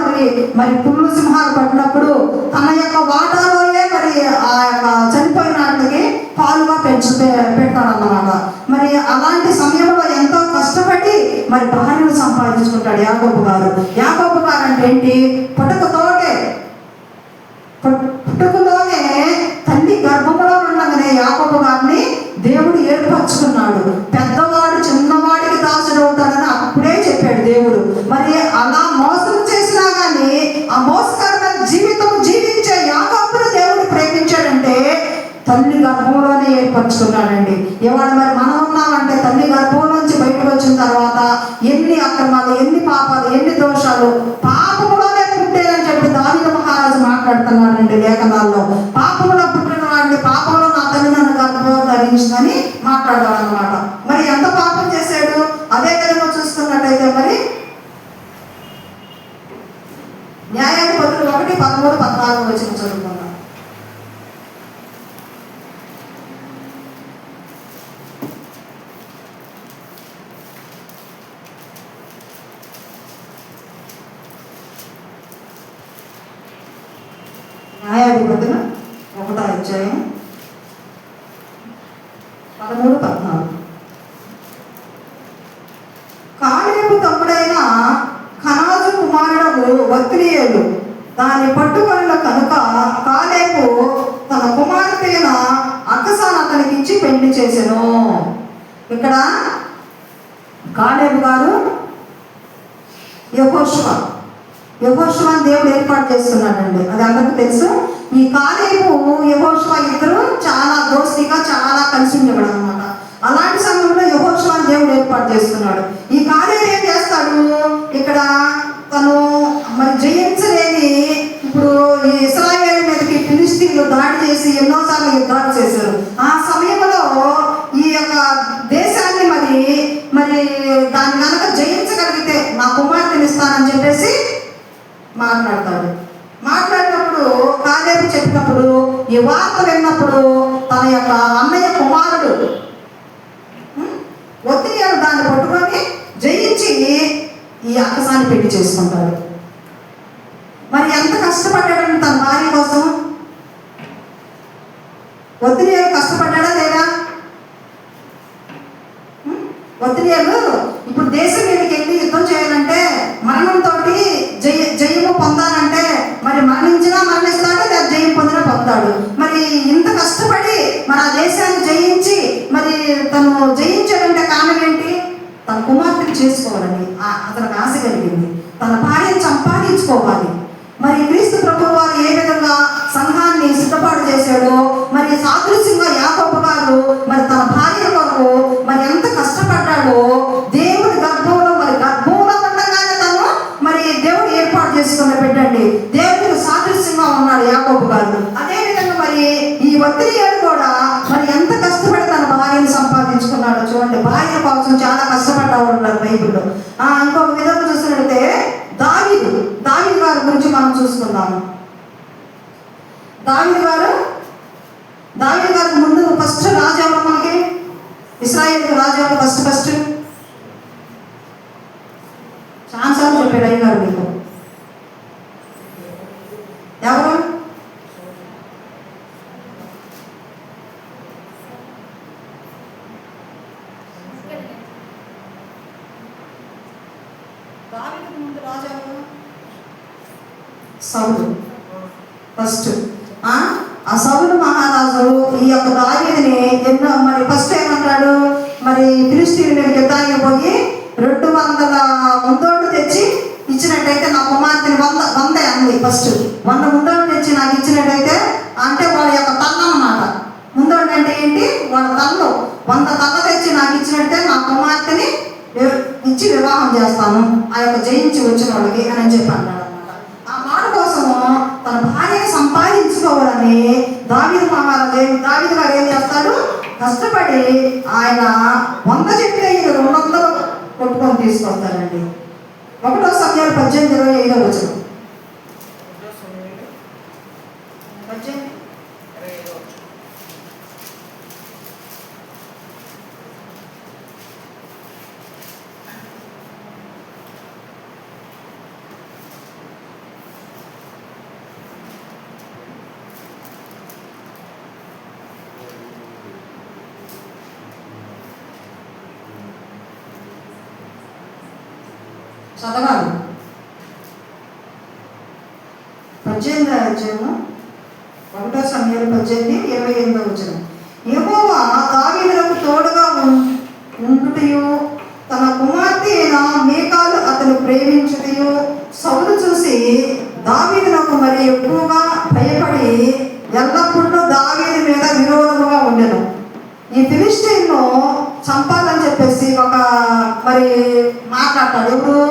మరి పుల్లు సింహాలు పడినప్పుడు తన యొక్క వాటాలోనే మరి ఆ యొక్క చనిపోయిన వాటికి పాలుగా పెడతాడన్నమాట. మరి అలాంటి సమయంలో ఎంతో కష్టపడి మరి భార్యను సంపాదించుకుంటాడు యాకోబు గారు. యాకోబు గారు అంటే ఏంటి? పుట్టకతోటే పుట్టుకలోనే తల్లి గర్భంలో ఉండగానే యాకోబు గారిని దేవుడు ఏర్పరచుకున్నాడు. పెద్దవాడు చిన్నవాడికి దాసుడు అవుతాడని అప్పుడే చెప్పాడు దేవుడు. మరి అలా మోసం చేసినా కానీ ఆ మోసకరమైన జీవితం జీవించే యాకోబును దేవుడు ప్రేమించాడంటే తల్లి గర్భంలోనే ఏర్పరచుకున్నాడండి. ఇవాళ మరి మనం ఉన్నామంటే తల్లి గర్భం నుంచి బయటకు వచ్చిన తర్వాత ఎన్ని అక్రమాలు, ఎన్ని పాపాలు, ఎన్ని దోషాలు, పాపములోనే పుట్టేనని చెప్పి దావీదు మహారాజు మాట్లాడుతున్నాడండి లేఖనాల్లో. పాపములో పుట్టిన వాడిని, పాపంలో నా తల్లి నన్ను గర్భంలో ధరించిందని మాట్లాడాడు అనమాట. మరి ఎంత పాపం చేశాడు? అదే విధంగా చూస్తున్నట్టయితే మరి న్యాయాధిపతులు 1:13-14 వచ్చిన చదువుకున్నాం. న్యాయాధిపతులు 1వ అధ్యాయం 13-14. కాలేబు తమ్ముడైన కనాజు కుమారుడు ఒత్నియేలు దాన్ని పట్టుకొనిన కనుక కాలేబు తన కుమార్తె అయిన అక్కసాను అతనికి ఇచ్చి పెళ్లి చేసెను. ఇక్కడ కాలేబు గారు యెహోషువని దేవుడు ఏర్పాటు చేస్తున్నాడండి. అది అందరికీ తెలుసు. ఈ కాలేబు యెహోషువ ఇద్దరు చాలా దోస్తిగా చాలా కలిసి ఉండేవాడు అనమాట. అలాంటి సమయంలో యెహోషువని దేవుడు ఏర్పాటు చేస్తున్నాడు. ఈ కాలేబు ఏం చేస్తాడు? ఇక్కడ తను మరి జయించలేని, ఇప్పుడు ఈ ఇశ్రాయేలు మీదకి ఫిలిష్తీయులు దాడి చేసి ఎన్నోసార్లు యుద్ధాలు చేశారు. ఆ సమయంలో ఈ యొక్క దేశాన్ని మరి దాన్ని కనుక జయించగలిగితే నా కుమార్తెని ఇస్తానని చెప్పేసి మాట్లాడినప్పుడు కాలేబు చెప్పినప్పుడు ఈ వార్త విన్నప్పుడు తన యొక్క అన్నయ్య కుమారుడు ఒత్నియేలు దాన్ని పట్టుకొని జయించి ఈ అక్కసాన్ని పెళ్లి చేసుకుంటాడు. మరి ఎంత కష్టపడ్డాడని తన భార్య కోసం. ఒత్నియేలు కష్టపడ్డాడా లేదా? ఒత్నియేలు ఇప్పుడు దేశం మీదకి వెళ్ళి యుద్ధం చేయాలంటే మరణంతో జయము పొందాలంటే మరి మరణించినా మరణిస్తాడు, లేదా జయం పొందినా పొందాడు. మరి ఇంత కష్టపడి మరి ఆ దేశాన్ని జయించి మరి తను జయించాడంటే కారణం ఏంటి? తన కుమార్తెను చేసుకోవాలని అతనికి ఆశ కలిగింది. తన భార్యను సంపాదించుకోవాలి. మరి క్రీస్తు ప్రభువు వారు ఏ విధంగా సంఘాన్ని సిద్ధపాటు చేశాడో మరి సాదృశ్యంగా యాకోబు గారు మరి తన భార్య కొరకు మరి ఎంత కష్టపడ్డాడో దేవుడి గర్భంలో ఉండగానే తను మరి దేవుడు ఏర్పాటు చేసుకున్న బిడ్డండి. దేవుడికి సాదృశ్యంగా ఉన్నాడు యాకోబు గారు. అదేవిధంగా మరి ఈ ఒత్నియేలు కూడా మరి ఎంత కష్టపడి తన భార్యను సంపాదించుకున్నాడో చూడండి. భార్య కోసం చాలా కష్టపడ్డవారు ఉన్నారు బైబిల్లో. ఇంకొక విధంగా చూసినట్లయితే దావీదు గారి గురించి మనం చూసుకుందాము. దావీదు గారు ముందు ఫస్ట్ రాజాలు మనకి ఇశ్రాయేలు రాజాలు ఫస్ట్ చాలాసార్లు చెప్పాడు అయ్యగారు మీకు. ఎవరు? దావీదుకు ముందు రాజాలు సౌలు ఫస్ట్. ఆ సౌలు మహారాజు ఈ యొక్క దావీదుని ఎన్నో మరి ఫస్ట్ ఏమంటాడు? మరి ఫిలిష్తీయుల మీదకి యుద్ధానికి పోయి 200 ముందోళ్ళు తెచ్చి ఇచ్చినట్టయితే నా కుమార్తెని 100 అంది. ఫస్ట్ 100 ముందోళ్ళు తెచ్చి నాకు ఇచ్చినట్టయితే, అంటే వాళ్ళ యొక్క తల్ల అన్నమాట. ముందోళ్ళు అంటే ఏంటి? వాళ్ళ తల్లు 100 తల్ల తెచ్చి నాకు ఇచ్చినట్టే నా కుమార్తెని ఇచ్చి వివాహం చేస్తాను ఆ యొక్క జయించి వచ్చిన వాళ్ళకి అని చెప్పి అన్నాడు అనమాట. ఆ మాట కోసము తన భార్యను సంపాదించుకోవాలని దావీదు గారు ఏం చేస్తాడు? కష్టపడి ఆయన 100 చెట్లు 200 కొట్టుకొని తీసుకొస్తాడండి. 1 సమయాలు 18:25 వచనం. చదవాలి. 18వ అధ్యాయము 1 సమూయేలు 18:28. యెహోవా దావీదుకు తోడుగా ఉండుటయు తన కుమార్తె అయిన మీకాలు అతను ప్రేమించుటయు సౌలు చూసి దావీదునకు మరి ఎక్కువగా భయపడి ఎల్లప్పుడూ దావీదు మీద విరోధముగా ఉండెను. ఈ ఫిలిష్తీన్ను చంపాలని చెప్పేసి ఒక మరి మాట్లాడతాడు. ఇప్పుడు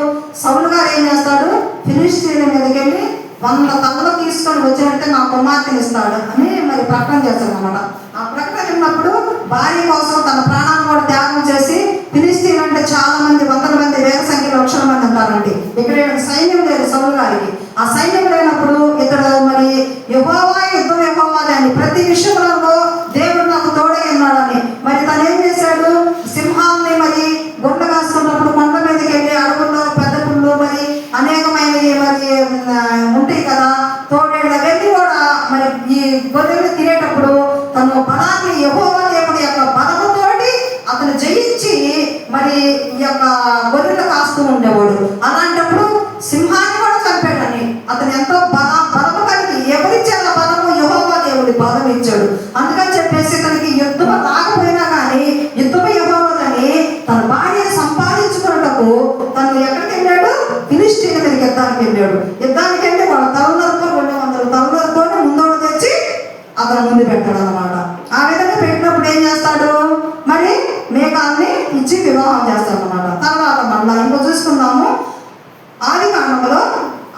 సౌలు గారు ఏం చేస్తాడు, ఫిలిష్తీన్ల మీదకి వెళ్ళి 100 తలలు తీసుకొని వచ్చినట్టే నా కుమార్తెని ఇస్తాడు అని మరి ప్రకటన చేస్తాడు అనమాట. ఆ ప్రకటన విన్నప్పుడు భార్య కోసం తన ప్రాణాన్ని కూడా త్యాగం చేసి, ఫిలిష్తీన్ అంటే చాలా మంది, 100 మంది, వేల సంఖ్యలో లక్షల మంది ఉంటారండి. ఇక్కడ సైన్యం లేదు సౌలు గారికి. ఆ సైన్యం లేనప్పుడు ఇతడు మరి యెహోవా యుద్ధం యెహోవాదే అని ప్రతి విషయంలో దేవుడు నాకు తోడై ఉన్నాడని మరి తను ఏం చేశాడు, సింహాన్ని మరి గుండ కాసుకున్నప్పుడు కొండ మీదకి వెళ్ళి అడవుల్లో పెద్ద పుళ్ళు మరి అనేకమైనవి మరి ఉంటాయి కదా, తోడేళ్ళ వెళ్ళి కూడా మరి ఈ గొర్రెలు తినేటప్పుడు తన బలాన్ని యెహోవా దేవుడి యొక్క బలముతోటి అతను జయించి మరి ఈ యొక్క గొర్రెలు కాస్తూ ఉండేవాడు. అలాంటప్పుడు సింహాన్ని కూడా చంపాడని అతను ఎంతో బలము కలిగి, ఎవరిచ్చాడు బలము, యెహోవా దేవుడి బలం ఇచ్చాడు. అందుకని చెప్పేసి తనకి యుద్ధం రాకపోయినా కానీ యుద్ధం యెహోవాదని తన భార్యను సంపాదించుకున్నటకు తను ఎక్కడికి వెళ్ళాడు, ఫిలిష్తీయుల మీదకి యుద్ధానికి వెళ్ళాడు. యుద్ధానికి వెళ్ళి వాళ్ళ తరుణులతో 200 తరుణులతో ముందోడు తెచ్చి అతను ముందు పెట్టాడు అనమాట. ఆ విధంగా పెట్టినప్పుడు ఏం చేస్తాడు, మరి మేఘాన్ని ఇచ్చి వివాహం చేస్తాడు అనమాట. తర్వాత మళ్ళా ఇంకో చూసుకుందాము, ఆదికాండములో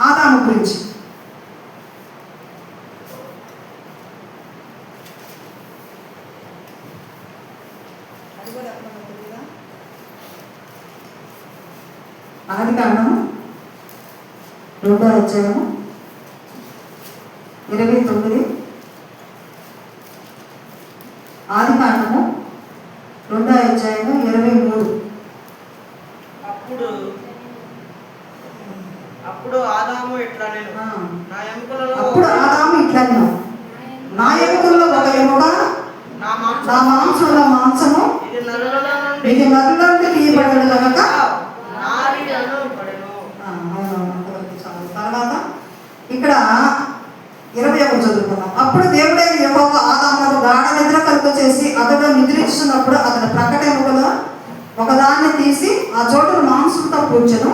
ఆదాము గురించి. ఆదికాండము 2వ అధ్యాయము 29. ఆదికాండము 2వ అధ్యాయము 23. అప్పుడు ఆదాము ఇట్లా నేను నా ఎముకలలో నా ఎముకల్లో ఒక ఎముక, నా మాంసంలో మాంసము, ఇది నరుల నుండి తీయబడదు కనుక. తర్వాత ఇక్కడ 21 చదువుకున్నాం. అప్పుడు దేవుడైన యెహోవా ఆదామునకు గాఢ నిద్ర కలుగ చేసి అతడు నిద్రించున్నప్పుడు అతని ప్రక్కట ఎముకలో ఒకదాన్ని తీసి ఆ చోటును మాంసంతో పూడ్చెను.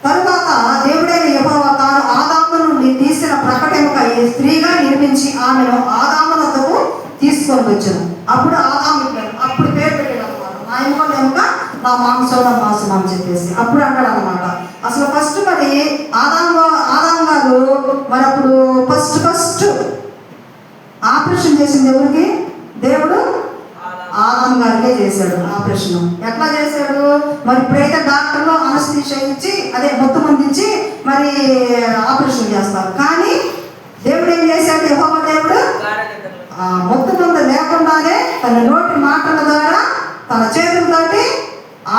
తరువాత దేవుడైన యెహోవా తాను ఆదాము నుండి తీసిన ప్రక్కట ఎముక స్త్రీగా నిర్మించి ఆమెను ఆదాము వద్దకు తీసుకొని వచ్చాను. అప్పుడు ఆదాము అప్పుడు పేరు పెట్టాడు అనమాట, నా ఎముకల ఎముక, నా మాంసంలో మాంసం అని చెప్పేసి అప్పుడు అన్నాడు అనమాట. అసలు ఫస్ట్ మరి ఆదాము గారు మరి అప్పుడు ఫస్ట్ ఆపరేషన్ చేసింది ఎవరికి, దేవుడు ఆదాము గారికే చేశాడు ఆపరేషన్. ఎట్లా చేశాడు మరి, ఇప్పుడైతే డాక్టర్లు అనస్థీషియా ఇచ్చి అదే మొత్తం అందించి మరి ఆపరేషన్ చేస్తారు. కానీ దేవుడు ఏం చేశాడు, యెహోవా దేవుడు మొత్తం మంది లేకుండానే తన నోటి మాటల ద్వారా తన చేతులతోటి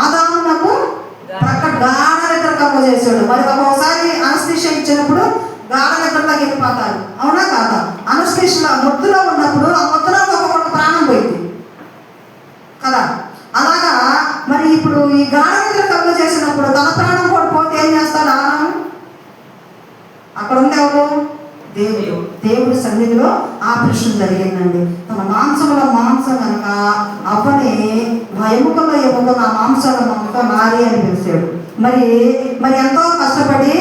ఆదామునకు గాఢ నిద్ర కలుగ చేశాడు. మరి ఒక్కొక్కసారి అనస్థీషియా ఇచ్చినప్పుడు గాఢ నిద్రలోకి వెళ్ళిపోతారు, అవునా కాదా? అనస్థీషియా మొత్తులో ఉన్నప్పుడు ఆ మొత్తులో ఒక్కొక్క ప్రాణం పోయింది కదా. అలాగా మరి ఇప్పుడు ఈ గాఢ నిద్ర కలుగ చేసినప్పుడు తన ప్రాణం కూడా పోతే ఏం చేస్తాడు ఆదాము? అక్కడ ఉంది ఎవరు, దేవుడి సన్నిధిలో ఆపరేషన్ జరిగిందండి. తన మాంసంలో మాంసం కనుక అవ్వని ఎముకలో ఎముక, నా మాంసంలో మాంసం నారి అని పిలిచాడు. మరి ఎంతో కష్టపడి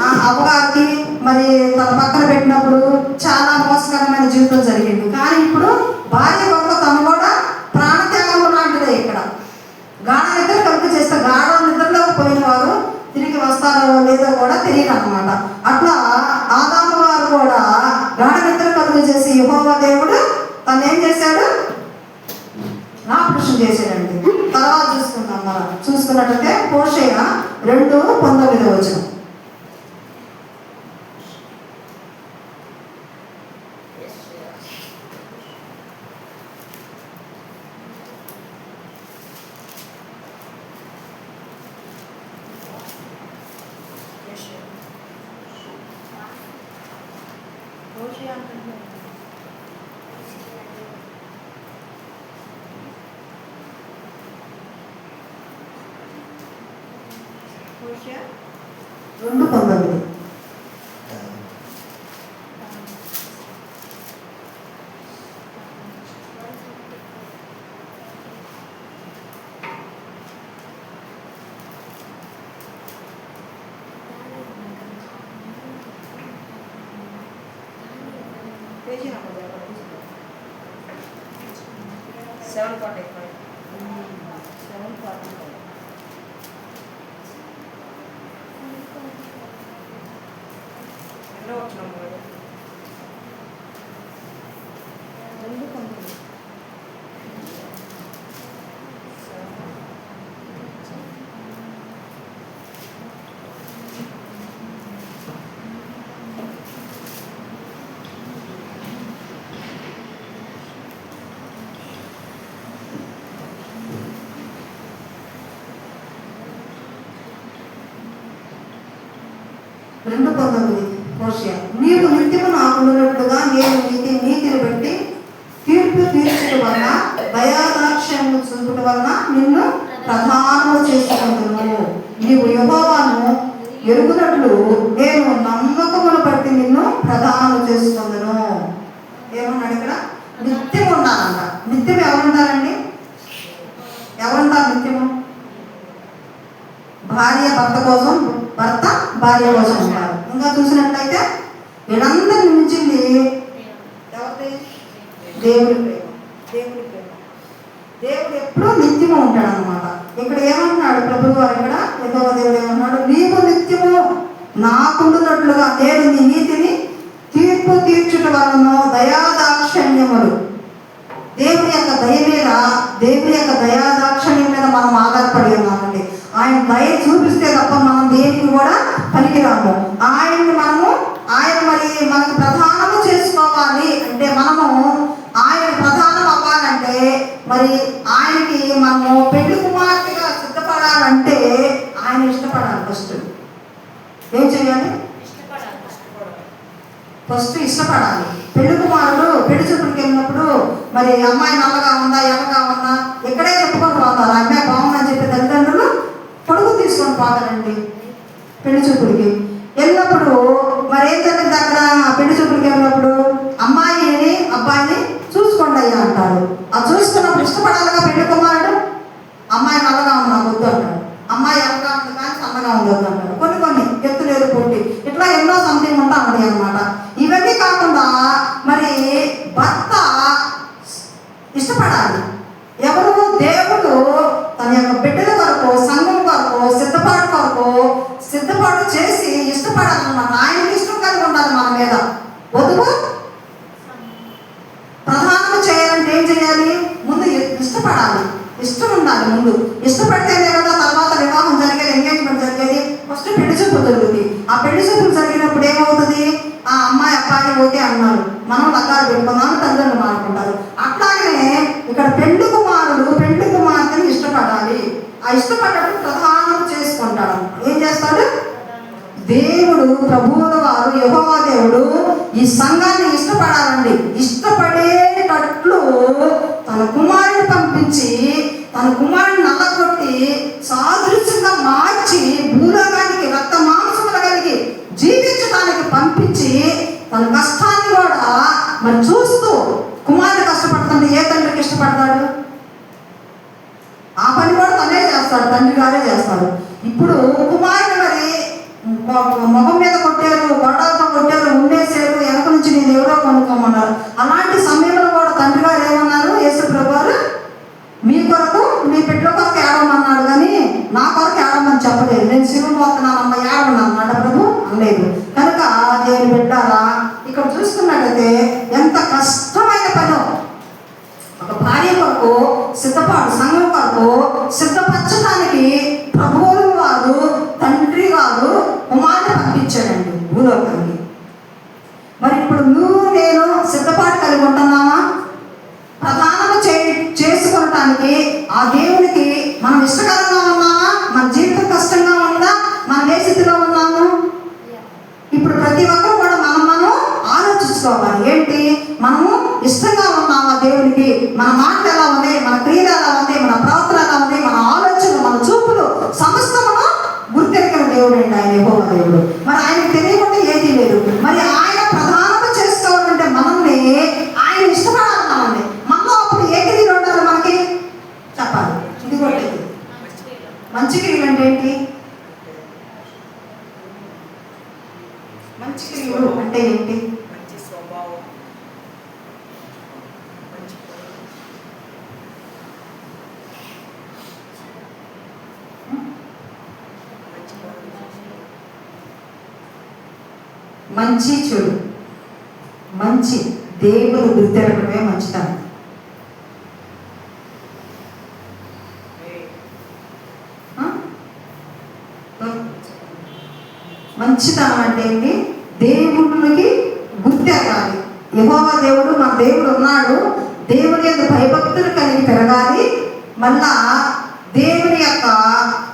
ఆ అవ్వగారికి మరి తన పక్కన పెట్టినప్పుడు చాలా మోసకరమైన జీవితం జరిగింది. కానీ ఇప్పుడు భార్య కొరకు తను కూడా ప్రాణత్యాగం లాంటిదే. ఇక్కడ గాఢ నిద్ర కలుగ చేస్తే గాఢ నిద్రలోకి పోయిన వారు తిరిగి వస్తారో లేదో కూడా తెలియదు అనమాట. అట్లా ఆదాము గారు కూడా గాఢ నిద్ర కలుగ చేసి యెహోవా దేవుడు తను ఏం చేశాడు, ఆపరేషన్ చేశాడండి. తర్వాత చూసుకుందాం. మనం చూసుకున్నట్లయితే హోషేయ 2:19. హోషేయ 2:19. Page number 7:45. 7:45. ఎన్నో వచ్చినాము 2:19. హోషేయ, నీవు నిత్యము నాకుండునట్లుగా నేను నీతిని బట్టి తీర్పు తీర్చడం వలన దయాదాక్ష్యము చూపడం వలన నిన్ను ప్రధానము చేసుకుంటున్నాను. నీవు యెహోవాను ఎరుగునట్లు నేను నమ్మకమును బట్టి నిన్ను ప్రధానము చేసుకుందును. ఏమన్నాడు ఇక్కడ? నిత్యం ఉండాలంట. నిత్యం ఎవరుంటారండి? ఎవరుంటారు నిత్యము? భార్య భర్త కోసం, భర్త భార్య కోసం ఉంటారు. ఇంకా చూసినట్లయితే వీళ్ళందరిని మించింది ఎవరి? దేవుడి ప్రేమ. దేవుడి ప్రేమ. దేవుడు ఎప్పుడూ నిత్యము ఉంటాడు అన్నమాట. ఇక్కడ ఏమంటున్నాడు ప్రభువు వారు? ఇక్కడ యెహోవా దేవుడు ఏమన్నాడు? నీవు నిత్యము నాకుండునట్లుగా నేను నీ నీతిని తీర్పు తీర్చుట వలన దయాదాక్షిణ్యములు. దేవుని యొక్క దయ మీద, దేవుని యొక్క దయాదాక్షిణ్యం మీద మనం ఆధారపడి ఉన్నామండి. ఆయన దయ చూపిస్తే తప్ప మనం దేనికి కూడా పనికిరాము. ఆయన మరి మనకు ప్రధానము చేసుకోవాలి అంటే, మనము ఆయన ప్రధానం అవ్వాలంటే, మరి ఆయనకి మనము పెళ్లి కుమార్తెగా సిద్ధపడాలంటే ఆయన ఇష్టపడాలి. ఫస్ట్ ఏం చేయాలి? ఫస్ట్ ఇష్టపడాలి. పెళ్లి కుమారుడు పెళ్లి చూపుడికి వెళ్ళినప్పుడు మరి అమ్మాయి నల్లగా ఉందా, ఎర్రగా ఉందా ఎక్కడే చెప్పుకొని పోతారు. అమ్మాయి బాగుందని చెప్పి తల్లిదండ్రులు పొడుగు తీసుకొని పోతారండి పెళ్లి చూపుడికి వెళ్ళినప్పుడు. మరి ఏం జరిగింది అక్కడ? పెళ్లి చూపుడికి వెళ్ళినప్పుడు అమ్మాయిని అబ్బాయిని చూసుకోండి అయ్యా అంటారు. అది చూసుకున్నప్పుడు ఇష్టపడాలిగా పెళ్లి కుమారుడు. అమ్మాయి నల్లగా ఉంది నాకు వద్దు అంటాడు, అమ్మాయి ఎర్రగా ఉంది కానీ సన్నగా ఉంది వద్దు అంటాడు. కొన్ని ఎత్తు లేదు పొట్టి, ఇట్లా ఎన్నో సంథింగ్ ఉంటా ఉన్నాయి అన్నమాట. ఇవన్నీ కాకుండా మరి భర్త ఇష్టపడాలి. ఎవరు? దేవుడు తన యొక్క బిడ్డల కొరకు, సంఘం కొరకు, సిద్ధపాటు చేసి ఇష్టపడాలన్నమాట. ఆయనకి ఇష్టం కలిగి ఉండాలి మన మీద. వధువు ప్రధానం చేయాలంటే ఏం చేయాలి? ముందు ఇష్టపడాలి. ఇష్టం ఉండాలి. ముందు ఇష్టపడితేనే కదా తర్వాత వివాహం జరిగేది, ఎంగేజ్మెంట్ జరిగేది. ఫస్ట్ పెళ్లి చూపులు జరుగుతుంది. ఆ పెళ్లి చూపులు జరిగినప్పుడు ఏమవుతుంది? ఆ అమ్మాయి అబ్బాయి ఓకే అన్నారు, మనం లగ్గాలు పెట్టుకున్నాము, తల్లిదండ్రులు మాట్లాడుకుంటారు. అట్లాగనే ఇక్కడ పెళ్లి కుమారుడు పెళ్లి కుమార్తెను ఇష్టపడాలి. ఆ ఇష్టపడ్డప్పుడు ప్రధానం చేసుకుంటాడు. ఏం చేస్తాడు? దేవుడు ప్రభువుల వారు యెహోవా దేవుడు ఈ సంఘాన్ని ఇష్టపడాలండి. ఇష్టపడేటట్లు తన కుమారుని పంపించి, తన కుమారుని నల్లగొట్టి సాదృశ్యంగా మార్చి భూలోకానికి రక్త మాంసములు కలిగి జీవించడానికి పంపించి తన కష్టాన్ని కూడా మరి చూస్తూ కుమారుడు కష్టపడుతుంటే ఏ తండ్రికి ఇష్టపడతాడు? ఆ పని కూడా తనే చేస్తాడు, తండ్రి గారే చేస్తాడు. ఇప్పుడు కుమారుడు మరి మొహం మీద కొట్టారు, గొడవలతో కొట్టారు, ఉండేసారు, వెనక నుంచి నేను ఎవరో కొనుక్కోమన్నారు. అలాంటి సమయంలో కూడా తండ్రి గారు ఏమన్నారు? యేసు ప్రభు వారు మీ కొరకు మీ బిడ్డల కొరకు ఏడవమన్నాడు కానీ నా కొరకు ఏడవమని చెప్పలేదు. నేను శివుని పోతున్నానమ్మ ఏడవను అన్నాడు ప్రభు అనలేదు. కనుక దేవుని బిడ్డారా, ఇక్కడ చూసుకున్నట్లయితే ఎంత కష్టమైన పనో. ఒక భార్య కొరకు సిద్ధపాటు, సంఘం కొరకు సిద్ధపరచడానికి ప్రభువుల వారు తండ్రి గారు కుమారుని పంపించాడండి భూలోకానికి. మరి ఇప్పుడు నువ్వు నేను సిద్ధపాటు కలిగి ఉంటున్నామా? ప్రధానము చేసుకోవటానికి ఆ దేవునికి మనం ఇష్టకరంగా ఉన్నామా? మన జీవితం కష్టంగా ఉందా? మనం ఏ స్థితిలో ఉన్నాము? ఇప్పుడు ప్రతి ఒక్కరు కూడా మనం ఆలోచించుకోవాలి. ఏంటి? మనము ఇష్టంగా ఉన్నామా దేవునికి? మన మాటలు ఎలా ఉంది, మన క్రియలు ఎలా ఉంది, మన ప్రవర్తన ఎలా ఉంది, మన ఆలోచనలు, మన చూపులు సమస్తమును గుర్తెరిగిన దేవుడు అండి ఆయన యెహోవా దేవుడు. ఆయన ఇష్టపడాలన్నామండి. మనలో అప్పుడు ఏ క్రియలు ఉండాలి మనకి చెప్పాలి. ఇది కూడా లేదు. మంచి క్రియలు అంటే ఏంటి? మంచి క్రియలు అంటే ఏంటి? మంచి చెడు, మంచి దేవుడు గుర్తెరగడమే మంచితనం. మంచితనం అంటే ఏంటి? దేవుడికి గుర్తెరగాలి. యెహోవా దేవుడు మన దేవుడు ఉన్నాడు, దేవుని యొక్క భయభక్తులు కలిగి పెరగాలి. మళ్ళా దేవుని యొక్క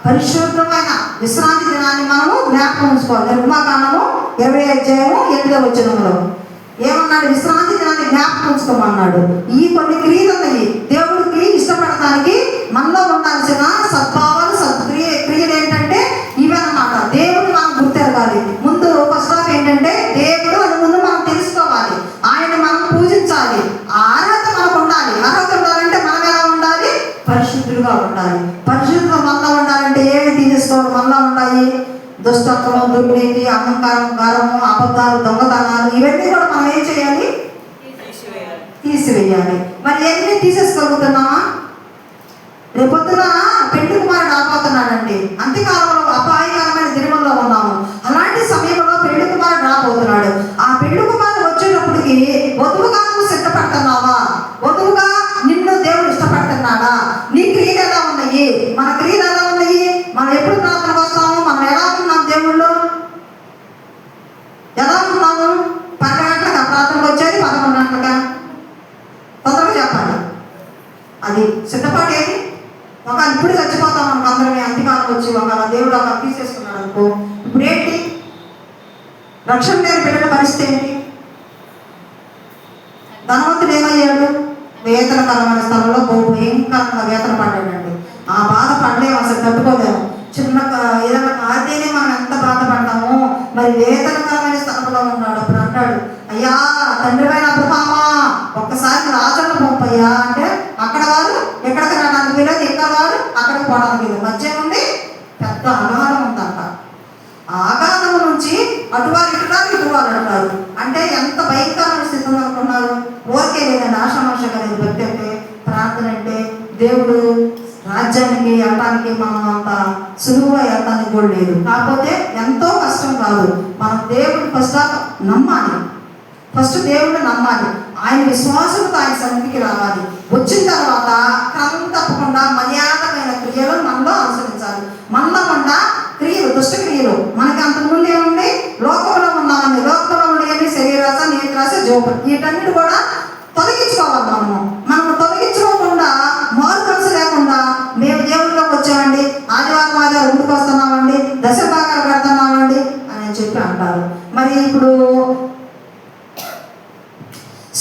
పరిశుద్ధమైన విశ్రాంతి దినాన్ని మనము జ్ఞాపకం ఉంచుకోవాలి. నిర్మాకాండము 20:8 ఏమన్నాడు? విశ్రాంతి దినాన్ని జ్ఞాపకం ఉంచుకోమన్నాడు. ఈ కొన్ని క్రియలు ఉన్నాయి దేవుడికి ఇష్టపడటానికి. మనలో ఉండాల్సిన సద్భావాలు, క్రియలు ఏంటంటే ఇవన్నమాట. దేవుడు మనం గుర్తెరగాలి. ముందు ఫస్ట్ ఆఫ్ ఏంటంటే దేవుడు అని ముందు మనం తెలుసుకోవాలి. ఆయన మనం పూజించాలి. ఆ అర్హత మనకు ఉండాలి. అర్హత ఉండాలంటే మనం ఎలా ఉండాలి? పరిశుద్ధులుగా ఉండాలి. పరిశుద్ధులు మనలో ఉండాలంటే ఏమి తీసేసుకోవాలి? మనలో ఉండాలి దుష్టత్వము, దుర్నీతి, అహంకారం, గారము, అబద్ధాలు, దొంగతనాలు, ఇవన్నీ కూడా మనం ఏం చేయాలి? తీసివేయాలి. మరి ఎన్ని తీసేసుకోగలుగుతున్నామా? రేపొద్దున పెళ్లి కుమారుడు రాబోతున్నాడండి. అంత్యకాలంలో అపాయకరమైన దినముల్లో ఉన్నాము. అలాంటి సమయంలో పెళ్లి కుమారుడు రాబోతున్నాడు. ఆ పెళ్లి కుమారుడు వచ్చేటప్పటికి వధువుగా నువ్వు సిద్ధపడుతున్నావా? వధువుగా నిన్ను దేవుడు ఇష్టపడుతున్నాడా? నీ క్రియలు ఎలా ఉన్నాయి? మన క్రియలు ఎలా ఉన్నాయి? మనం ఎప్పుడు ప్రార్థనకు వస్తాము? మనం ఎలా ఉన్నాం? దేవుళ్ళు ఎలా ఉన్నాము? 12 గంటలకు ప్రార్థనకు వచ్చేది 11 గంటలుగా తొందరగా చెప్పాలి. అది సిద్ధపాటు ఏది? ఒక ఇప్పుడు చచ్చిపోతాం మనకు అందరినీ. అంత్యకాలం వచ్చి ఒక దేవుడు అలా తీసేసుకున్నాడు అనుకో, ఇప్పుడు ఏంటి? రక్షణ లేని బిడ్డల పరిస్థితి ఏంటి? ధనవంతుడు ఏమయ్యాడు? వేతనకరమైన స్థలంలో భయంకరంగా వేతన పడ్డాడండి. ఆ బాధ పడలేము, అసలు తట్టుకోలేము. చిన్న ఏదైనా కాదేనే మనం ఎంత బాధపడ్డాము. మరి వేతనకరమైన స్థలంలో ఉన్నాడు. అప్పుడు అంటాడు, అయ్యా తండ్రిపైన అబ్రహామా ఒక్కసారి రాజులను పంపయ్యా అంటే అక్కడ వారు ఎక్కడికి రావడానికి లేదు, ఇక్కడ వారు అక్కడికి పోవడానికి లేదు. మధ్య నుండి పెద్ద అగాధం ఉందంట. ఆ అగాధం నుంచి అటువారు ఇటువారు అంటారు. అంటే ఎంత భయంకరమైన స్థితిలో అనుకున్నారు. ఓకే లేదండి, ఆశామాషగా లేదు. భక్తి అంటే, ప్రార్థన అంటే, దేవుడు రాజ్యానికి వెళ్ళటానికి మనం అంత సులువుగా వెళ్ళటానికి కూడా లేదు. కాకపోతే ఎంతో కష్టం కాదు. మనం దేవుడు ఫస్ట్ నమ్మాలి. ఫస్ట్ దేవుడు నమ్మాలి. ఆయన విశ్వాసంతో ఆయన సన్నిధికి రావాలి. వచ్చిన తర్వాత క్రమం తప్పకుండా మర్యాదమైన క్రియలు మనలో అనుసరించాలి. మనలో ఉన్న క్రియలు, దుష్ట క్రియలు మనకి అంతకుముందు ఏముంది? లోకంలో ఉన్నామండి. లోకంలో ఉండేవి శరీరాశ, నేత్రాశ, జోబు, వీటన్నిటి కూడా తొలగించుకోవాలి. మనము తొలగించుకోకుండా, మారు మనసు లేకుండా మేము దేవుళ్ళలోకి వచ్చామండి, ఆదివారం ఊరికి వస్తున్నామండి, దశ భాగాలు పెడుతున్నామండి అని చెప్పి అంటారు. మరి ఇప్పుడు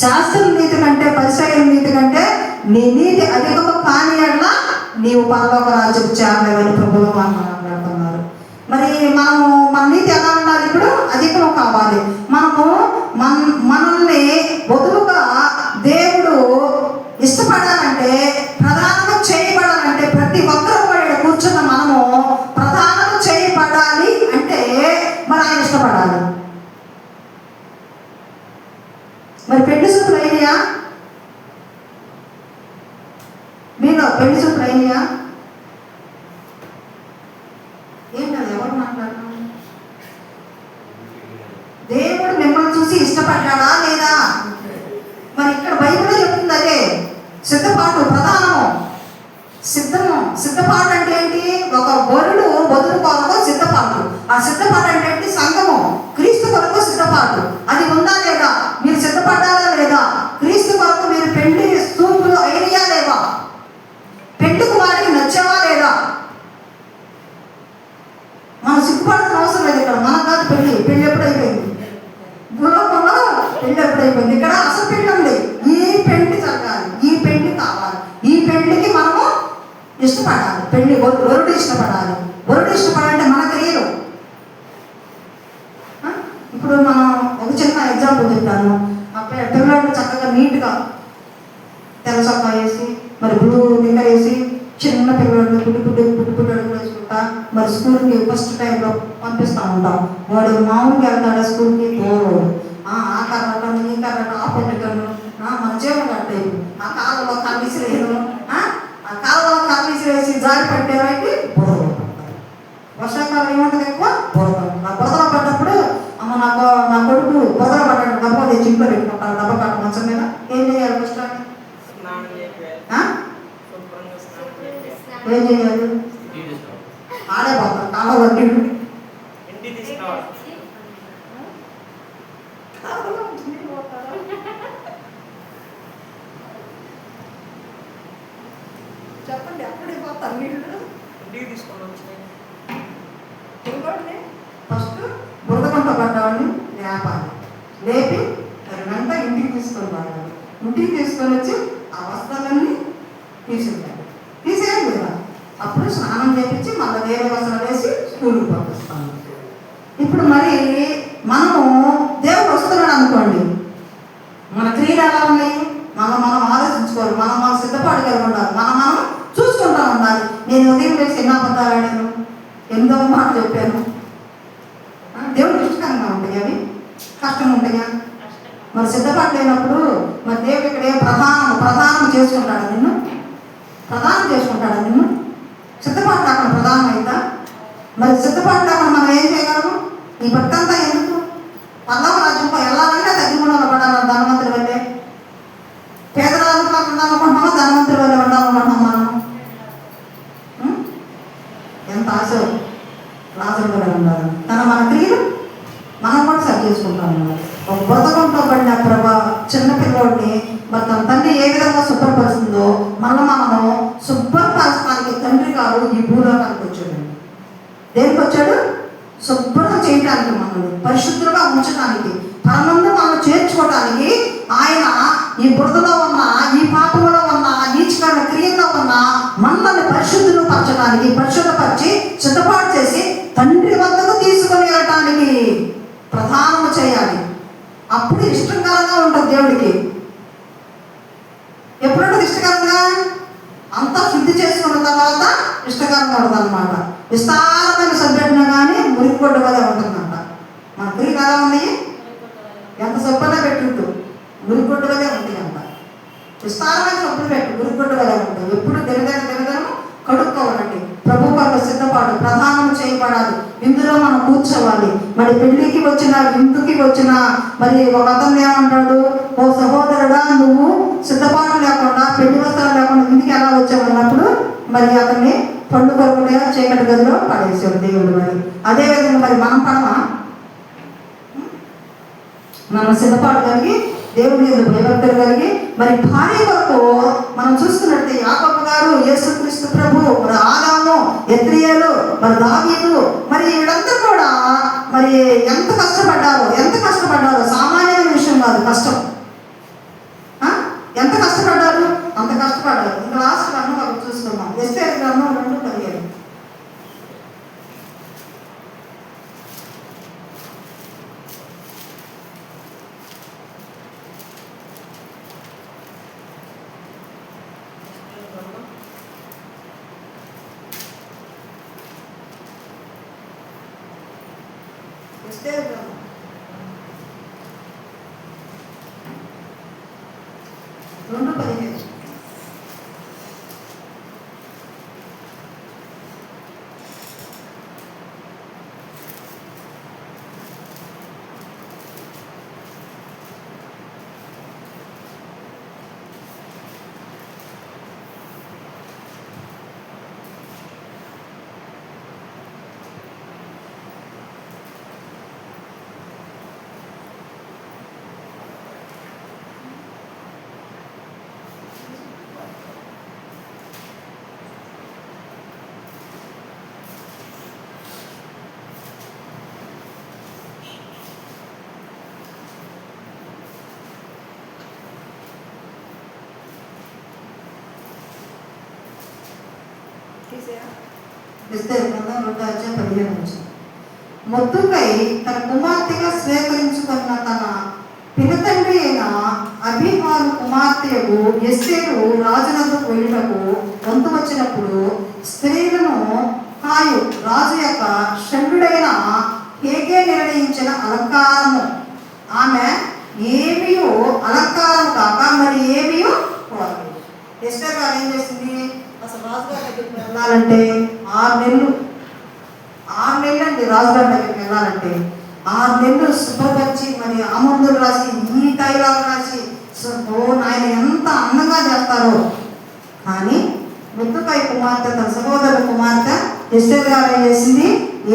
శాస్త్రం నీతి కంటే, పరిసయ్యుల నీతి కంటే నీ నీతి అధికము కాని ఎడల నీవు పరలోక రాజ్యం చేరలేవని ప్రభువు మాట్లాడుతున్నారు. మరి మనము మన నీతి ఎలా ఉండాలి? ఇప్పుడు అధికము కావాలి. మనము మనల్ని వధువుగా దేవుడు ఇష్టపడాలంటే, ప్రధానంగా చేయబడాలంటే, ప్రతి ఒక్కరు కూడా కూర్చున్న మనము ప్రధానంగా చేయబడాలి అంటే మరి ఆయన ఇష్టపడాలి. మరి పెళ్లి చూపులు అయినాయా? మీలో పెళ్లి చూపులు అయినాయా? ఏంటది? ఎవరు మాట్లాడుతున్నారు? దేవుడు మిమ్మల్ని చూసి ఇష్టపడ్డాడా లేదా? మరి ఇక్కడ బైబిల్లో చెప్తుంది అదే. సిద్ధపాటు ప్రధానము. సిద్ధపాటు అంటే ఏంటి? ఒక వరుడు వధువు కొరకు సిద్ధపాటు. ఆ సిద్ధపాటు అంటే ఏంటి? సంఘము క్రీస్తు కొరకు సిద్ధపాటు. అది ఉందా లేదా? మీరు సిద్ధపడ్డారా లేదా? క్రీస్తు కొరకు మీరు పెళ్లి చూపులు అయినయా లేవా? పెళ్లికు వారికి నచ్చావా లేదా? మనం సిగ్గుపడాల్సిన అవసరం లేదు. ఇక్కడ మన కాదు పెళ్లి ఎప్పుడు అయిపోయింది. భూలోకంలో పెళ్లి ఎప్పుడు అయిపోయింది. ఇక్కడ అసలు పెళ్లి ఉంది. ఈ పెళ్లి జరగాలి, ఈ పెళ్లి కావాలి. ఈ పెళ్లికి మనము ఇష్టపడాలి. పెళ్లి వరుడు ఇష్టపడాలి. వరుడు ఇష్టపడాలంటే మన క్రియలు. ఇప్పుడు మనం ఒక చిన్న ఎగ్జాంపుల్ చెప్తాను. మా పిల్లలు చక్కగా నీట్గా తెల్ల చొక్కా వేసి మరి బ్లూ నిక్కర్ వేసి చిన్న పిల్లలు పుట్టి అడుగులు వేసుకుంటా మరి స్కూల్కి ఫస్ట్ టైంలో పంపిస్తూ ఉంటాం. వాడు మామూలుగా వెళ్తాడు స్కూల్కి పోడు. ఆ కర్రటం ఈ కర్రటం ఆ పొట్టను మన జీవన కట్టేది ఆ కాలంలో కర్రీసిరేయను ఆ కాలంలో కర్రీసిరేసి జారి పట్టేవాడికి బురదలో పడతారు. వర్షాకాలం ఏముంటుంది ఎక్కువ బురద. ఆ బురదలో పడ్డప్పుడు అమ్మ నా కొడుకు బురదలో పడ్డాడు డబ్బా తెచ్చి ఇంట్లో పెట్టుకుంటాను. డబ్బా కట్ట మంచం మీద ఏం చేయాలి ఫస్ట్ ఏం చేయాలి? ఆడే పోతాం కాలం వడ్డీ చెప్పండి అప్పుడే పోతారు నీళ్ళు ఇంకోటి ఫస్ట్ బురదకుంట పడ్డవాడిని లేపాలి. లేపి వెంట ఇంటికి తీసుకొని పోవాలి. ఇంటికి తీసుకొని వచ్చి ఆ వస్త్రాలన్నీ తీసేయాలి కదా. అప్పుడు స్నానం చేయించి మళ్ళీ వేరే వస్త్రాలు వేసి స్కూల్కి పంపిస్తాను. ఇప్పుడు మరి మనము దేవుడు వస్తున్నాడు అనుకోండి, మన క్రియలు ఎలా ఉన్నాయి మనం ఆలోచించుకోవాలి. మనం సిద్ధపాటు ఉండాలి. మనం చూసుకుంటా ఉండాలి. నేను ఉదయం వేసి ఎన్నో అబద్ధాలు ఆడాను, ఎన్నో మాట చెప్పాను. దేవుడు ఇష్టంగా ఉంటాయి అవి కష్టం ఉంటాయా? మరి సిద్ధపాటు లేనప్పుడు మరి దేవుడు ఇక్కడ ప్రధానం చేసుకుంటాడు నిన్ను సిద్ధపాటు లేకుండా ప్రధానం అవుతా? మరి సిద్ధపాటు లేకుండా మనం ఏం చేయగలము? ఈ భక్తంతా ఎందుకు పల్లవ రాజ్యంలో వెళ్ళాలంటే తగ్గిగుణంలో పడాలి. ధనవంతుడి వల్లే పేదరాజులో ఉండాలనుకుంటున్నామో ధనవంతుడి వల్లే ఉండాలనుకుంటున్నాం. మనం ఎంత ఆశ రాజుల వల్ల ఉండాలి. మన క్రియలు మనం కూడా సరి చేసుకుంటాం. ఒక బురదకుంటలో పడిన చిన్న పిల్లోడిని మరి తన తండ్రి ఏ విధంగా శుభ్రపరుస్తుందో మనము శుభ్రపరచడానికి తండ్రి గారు ఈ భూలోకానికి వచ్చాడు. దేనికి వచ్చాడు? శుభ్రం చేయడానికి, మనల్ని పరిశుద్ధులుగా ఉంచడానికి, పరమందు మనం చేర్చుకోవడానికి ఆయన ఈ బురదలో ఉన్న, ఈ పాపంలో ఉన్న, నీచకరణ క్రియల్లో ఉన్న మనల్ని పరిశుద్ధులు పరచడానికి, పరిశుద్ధపరిచి సిద్ధపాటు చేసి తండ్రి వద్దకు తీసుకొని వెళ్ళటానికి ప్రధానము చేయాలి. అప్పుడు ఇష్టకరంగా ఉంటుంది దేవుడికి. ఎప్పుడుంటుంది ఇష్టకరంగా? అంతా శుద్ధి చేసుకున్న తర్వాత ఇష్టకరంగా ఉంటుంది అనమాట. విస్తారమైన సభ్యుడినా కానీ మురికిగొడ్డ వల్ల ఉంటుందంట. మన క్రియ ఎలా ఉంది? ఎంత సబ్బున్నా పెట్టుద్దు మురికిగొడ్డ వల్లే ఉంటుంది అంట. విస్తారమైన సబ్బులు పెట్టు మురికిగొడ్డ వల్లే ఉంటుంది. ఎప్పుడు దినదనం కడుక్కోవాలండి. ప్రభు కొరకు సిద్ధపాటు ప్రధానం చేయబడాలి. ఇందులో మనం కూర్చోవాలి. మరి పెళ్లికి వచ్చిన విందుకి వచ్చిన మరి ఒక అతను ఏమంటాడు, ఓ సహోదరుడా నువ్వు సిద్ధపాటు లేకుండా పెళ్లి వస్త్రాలు లేకుండా ఇంటికి ఎలా వచ్చావు అన్నప్పుడు మరి అతన్ని పండు కొరకునే చీకటి గదిలో పడేసాడు దేవుడు. మరి అదేవిధంగా మరి మనం పడమా? మనం సిద్ధపాటు కలిగి దేవుడి యొక్క భయభక్తులు కలిగి మరి భార్య కొరకు మనం చూసుకున్నట్టే యాకోబు గారు, యేసుక్రీస్తు ప్రభు, మరి ఆదాము, యెత్రియలు, మరి దావీదు, మరి వీళ్ళంతా కూడా మరి ఎంత కష్టపడ్డారో సామాన్యమైన విషయం కాదు. కష్టం ఎంత కష్టపడ్డారు? అంత కష్టపడ్డారు. ఇంకా లాస్ట్ గ్రంథం మనం చూసుకున్నాం. ఎస్తేరు గ్రంథం 2:15. ఎస్తేరు గ్రంథం 2:15. ఎస్తేరు గ్రంథం 2:15. మొద్దుకై తన కుమార్తెగా స్వీకరించుకున్న తన పినతండ్రి అయిన అబీహాను కుమార్తెకు ఎస్తేరు రాజునకు వెళ్ళుటకు వంతు వచ్చినప్పుడు స్త్రీలను కాయు రాజు యొక్క షండుడైన హేగే నిర్ణయించిన అలంకారము ఆమె ఏమియో అలంకారం కాక మరి ఏమియో కోరలేదు. ఎస్టర్ గారు ఏం చేసింది? అసలు రాజుగారి దగ్గరికి వెళ్ళాలంటే 6 నెలలు అండి. రాజుగారి దగ్గరికి వెళ్ళాలంటే 6 నెలలు శుభ్రపరిచి మరి ఆమందులు రాసి ఈ తైలాలు రాసి ఆయన ఎంత అందంగా చేస్తారో. కానీ ముద్దుకై కుమార్తె తన సహోదరు కుమార్తె ఎస్టర్ గారు ఏం చేసింది?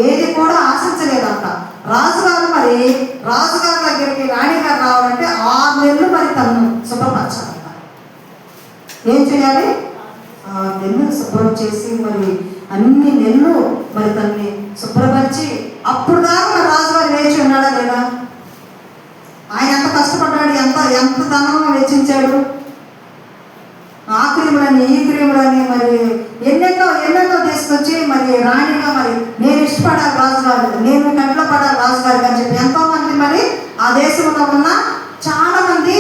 ఏది కూడా ఆశించలేదంట. రాజుగారి దగ్గరికి రాణిగారు రావాలంటే 6 నెలలు మరి తను శుభ్రపరచాలంట. ఏం చేయాలి? 6 నెలలు శుభ్రం చేసి మరి అన్ని నెలలు మరి తనని శుభ్రపరిచి అప్పుడు దాకా మరి రాజుగారు వేచి ఉన్నాడా లేదా? ఆయన ఎంత కష్టపడ్డాడు, ఎంత ధనం వెచ్చించాడు. ఆ క్రీములని ఈ క్రీములని మరి ఎన్నెన్నో తీసుకొచ్చి మరి రాణిగా మరి నేను ఇష్టపడాలి రాజుగారు, నేను కంట్లో పడాలి రాజుగారికి అని చెప్పి ఎంతో మంది మరి ఆ దేశంలో ఉన్న చాలా మంది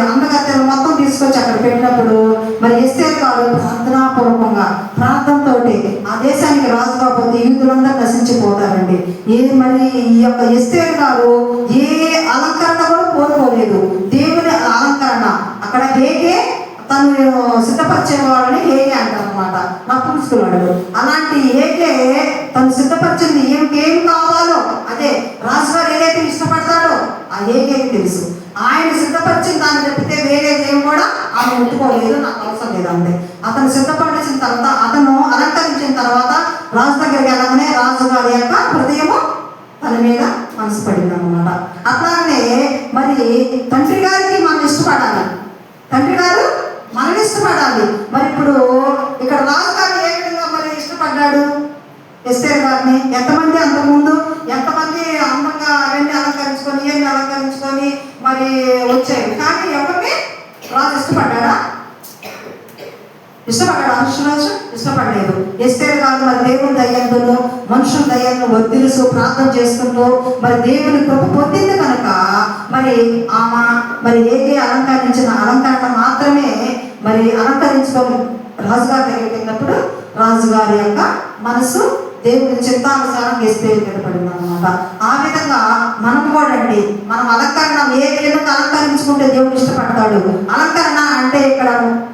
అందగత్తెలు మొత్తం తీసుకొచ్చి అక్కడ పెట్టినప్పుడు మరి ఎస్తేరు గారు ప్రార్థనాపూర్వకంగా ప్రార్థనతో ఆ దేశానికి రాజుగా పోతే యూదులందరూ నశించిపోతారండి. మరి ఈ యొక్క ఎస్తేరు గారు ఏ అలంకరణ కూడా కోరుకోలేదు. దేవుని అలంకరణ అక్కడ హేగే తను సిద్ధపరిచే వాళ్ళని హేగే అంటారు అనమాట, నపుంసకుడు. అలాంటి హేగే తను సిద్ధపరిచింది ఏం కావాలో అదే రాజుగారు ఏదైతే ఇష్టపడతాడో ఆ హేగేకి తెలుసు. ఆయన సిద్ధపరిచిన దాన్ని తప్పితే వేరేది ఏం కూడా ఆమె ముట్టుకోలేదు, నాకు అవసరం లేదు అంతే. అతను సిద్ధపరిచిన తర్వాత అతను అలంకరించిన తర్వాత రాజు దగ్గరికి వెళ్ళగానే రాజుగారి యొక్క హృదయము తన మీద మనసు పడింది అనమాట. అట్లానే మరి తండ్రి గారికి మనం ఇష్టపడాలి, తండ్రి గారు మనం ఇష్టపడాలి. మరి ఇప్పుడు ఇక్కడ రాజుగారు ఏ విధంగా మరి ఇష్టపడ్డాడు ఎస్తేరు గారిని? ఎంతమంది అంతకుముందు ఎంతమంది అందంగా అవన్నీ అలంకరించుకొని ఇవన్నీ అలంకరించుకొని మరి వచ్చాయి. కానీ ఎవరిని రాజు ఇష్టపడ్డాడా? అనుషరాజు ఇష్టపడలేదు. ఎస్తేరు గారు మరి దేవుని దయ్యంతో మనుషుల దయ్యాలను వర్ధిల్లుతూ ప్రార్థన చేసుకుంటూ మరి దేవుని కృప పొందింది కనుక మరి ఆమె మరి ఏది అలంకరించిన అలంకరణ మాత్రమే మరి అలంకరించుకొని రాజుగారి దగ్గరికి వెళ్ళినప్పుడు రాజుగారి యొక్క మనసు దేవుని చిత్తానుసారం ఎస్తేరు కనపడింది అనమాట. ఆ విధంగా మనం కూడా అండి, మనం అలంకరణ ఏ విధంగా అలంకరించుకుంటే దేవుడు ఇష్టపడతాడు. అలంకరణ అంటే ఇక్కడ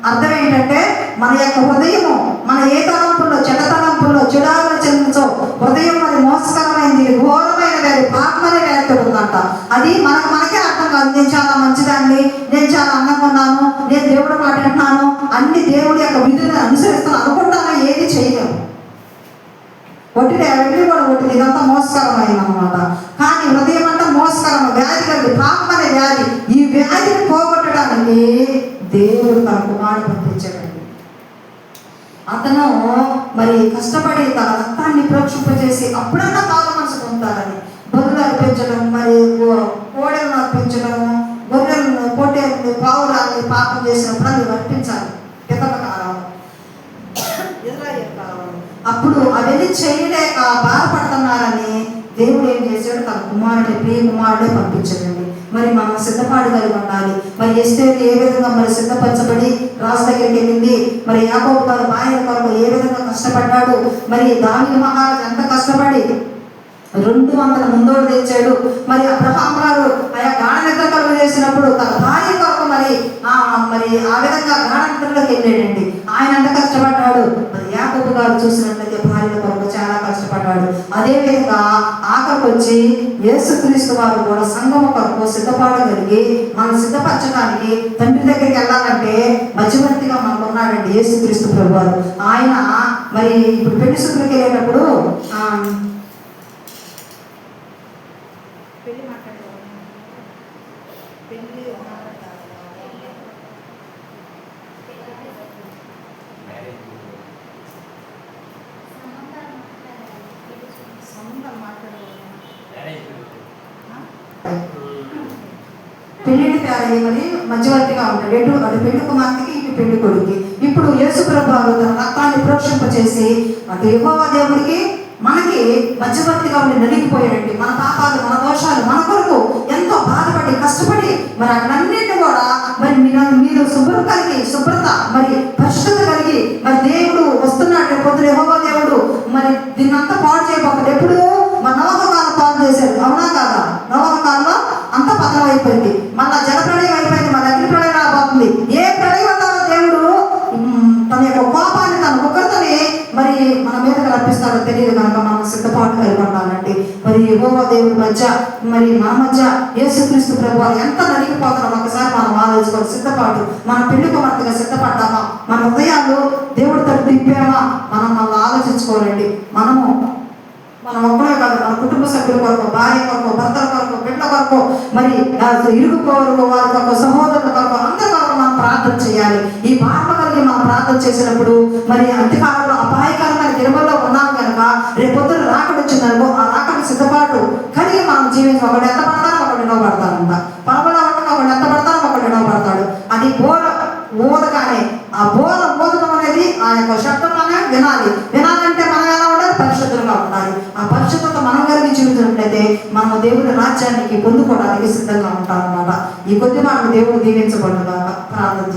అర్థం ఏంటంటే మన యొక్క హృదయము మన ఏ తలంపుల్లో చెడ్డ తలంపుల్లో చెడు ఆలోచనతో హృదయం మరి మోసకరమైంది, ఘోరమైన వ్యాధి, పాపమనే వ్యాధి ఉందంట. అది మనకే అర్థం కాదు. నేను చాలా మంచిదాన్ని, నేను చాలా అందంగా ఉన్నాను, నేను దేవుడు మాట వింటున్నాను, అన్ని దేవుడి యొక్క విధులను అనుసరిస్తాను అనుకుంటాను, ఏది చేయలేము. ఒట్టిదే వెళ్ళి కూడా ఒట్టిది, ఇదంతా మోసకరమైంది అనమాట. కానీ హృదయం అంతా మోసకరం వ్యాధి కలిగి పాపం అనే వ్యాధి. ఈ వ్యాధిని పోగొట్టడానికి దేవుడు తన కుమారుడు పంపించాడండి. అతను మరి కష్టపడి తన రక్తాన్ని ప్రోక్షింపజేసి అప్పుడన్నా కాదు మనసు పొందుతారని బొర్రెలు అర్పించడం, మరి కోడెలను అర్పించడం, గొర్రెలను పొట్టేలను పావురాన్ని పాపం చేసినప్పుడు అది అర్పించాలి. పితల కాలంలో అప్పుడు అవన్నీ చేయలేక బాధపడుతున్నారని దేవుడు ఏం చేశాడు? తన ప్రియ కుమారుడే పంపించాడండి. మరి మనం సిద్ధపాటు కలిగి ఉండాలి. మరి ఎస్తేరు ఏ విధంగా మరి సిద్ధపరచబడి రాజు దగ్గరికి వెళ్ళింది, మరి యాకోబు గారు భార్య కొరకు ఏ విధంగా కష్టపడ్డాడు, మరి దావీదు మహారాజు ఎంత కష్టపడి 200 ముందోడు తెచ్చాడు. మరి అబ్రహాం గారు ఆయా గాఢ నిద్ర కలుగు చేసినప్పుడు తన భార్య కొరకు మరి ఆ విధంగా గాఢ నిద్రలోకి వెళ్ళాడండి. ఆయన ఎంత కష్టపడ్డాడు. మరి యాకోబు గారు చూసినట్లయితే భార్య కొరకు చాలా కష్టపడ్డాడు. అదేవిధంగా ఆఖరికి వచ్చి యేసుక్రీస్తు వారు కూడా సంఘము కొరకు సిద్ధపడగలిగి మనం సిద్ధపరచడానికి తండ్రి దగ్గరికి వెళ్ళాలంటే మధ్యవర్తిగా మనకు ఉన్నాడండి యేసుక్రీస్తు ప్రభు వారు. ఆయన మరి ఇప్పుడు పెళ్లి శుభ్రకి వెళ్ళేటప్పుడు పెళ్లిని తయారయ్యమని మధ్యవర్తిగా ఉంటాడు. అటు పెళ్లి కుమార్తెకి ఇటు పెళ్లి కొడుకు. ఇప్పుడు యేసు ప్రభువు తన రక్తాన్ని ప్రోక్షింపచేసి అటు యెహోవా దేవుడికి మనకి మధ్యవర్తిగా ఉండి నలిగిపోయాడండి. మన పాపాలు మన దోషాలు మన కొరకు ఎంతో బాధపడి కష్టపడి మరి అన్నింటినీ కూడా మరి శుభ్రత మరి పరిశుద్ధత కలిగి మరి దేవుడు వస్తున్నాడు. రేపు పొద్దున యెహోవా దేవుడు మరి దీన్నంతా పాడు చేయబోతాడు. ఎప్పుడు మన నోహ కాలం పాడు చేశాడు, అవునా కాదా? నోహ కాలంలో అంత పతనం అయిపోయింది, మళ్ళా జల ప్రళయం అయిపోయింది, మళ్ళీ అగ్ని ప్రళయం రాబోతుంది. ఏ ప్రళయం అంటారో దేవుడు తన యొక్క కోపాన్ని తన ఒకరితోనే మరి మన మీదకి రప్పిస్తాడో తెలియదు కనుక మనం సిద్ధపాటు కలిగి ఉండాలండి. మరి యెహోవా దేవుడి మధ్య మరి మన మధ్య యేసుక్రీస్తు ప్రభువారు ఎంత నలిగిపోతారో ఒకసారి మనం ఆలోచించుకోవాలి. సిద్ధపాటు, మన పెళ్లి కుమార్తెగా సిద్ధపడ్డామా, మన హృదయాలు దేవుడి తరపు తిప్పామా, మనం ఆలోచించుకోవాలండి. మనం ఒక్కడే కాదు, మన కుటుంబ సభ్యుల కొరకు, భార్య కొరకు, భర్తల కొరకు, బిడ్డల కొరకు, మరి ఇరుగు కొరకు, వారి కొరకు, సహోదరుల కొరకు, అందరి కొరకు మనం ప్రార్థన చేయాలి. ఈ భారత కలిగి మనం ప్రార్థన చేసినప్పుడు మరి అంత్యకాలంలో అపాయకరమైన దినముల్లో ఉన్నాం కనుక రేపు పొద్దున రాకడ వచ్చిందనుకో, ఆ రాకడ సిద్ధపాటు కలిగి మనం జీవించాలి. ఒకడు ఎంత పడతారో ఒకడు వినవబడతాడంట, పరమలో ఒకడు ఎంత పడతారో ఒకడు వినవబడతాడు. అది ఊదగానే ఆ ఊదడం అనేది ఆ యొక్క శబ్దంలోనే వినాలంటే మనం ఎలా ఉండాలి? పరిశుద్ధంగా ఉండాలి. ఆ పరిశుద్ధత మనం కలిగి జీవించినట్లయితే మనం దేవుని రాజ్యానికి పొందుకోవడానికి సిద్ధంగా ఉంటాం అన్నమాట. ఈ కొద్ది మనకు దేవుడు దీవించబడుగా ప్రార్థన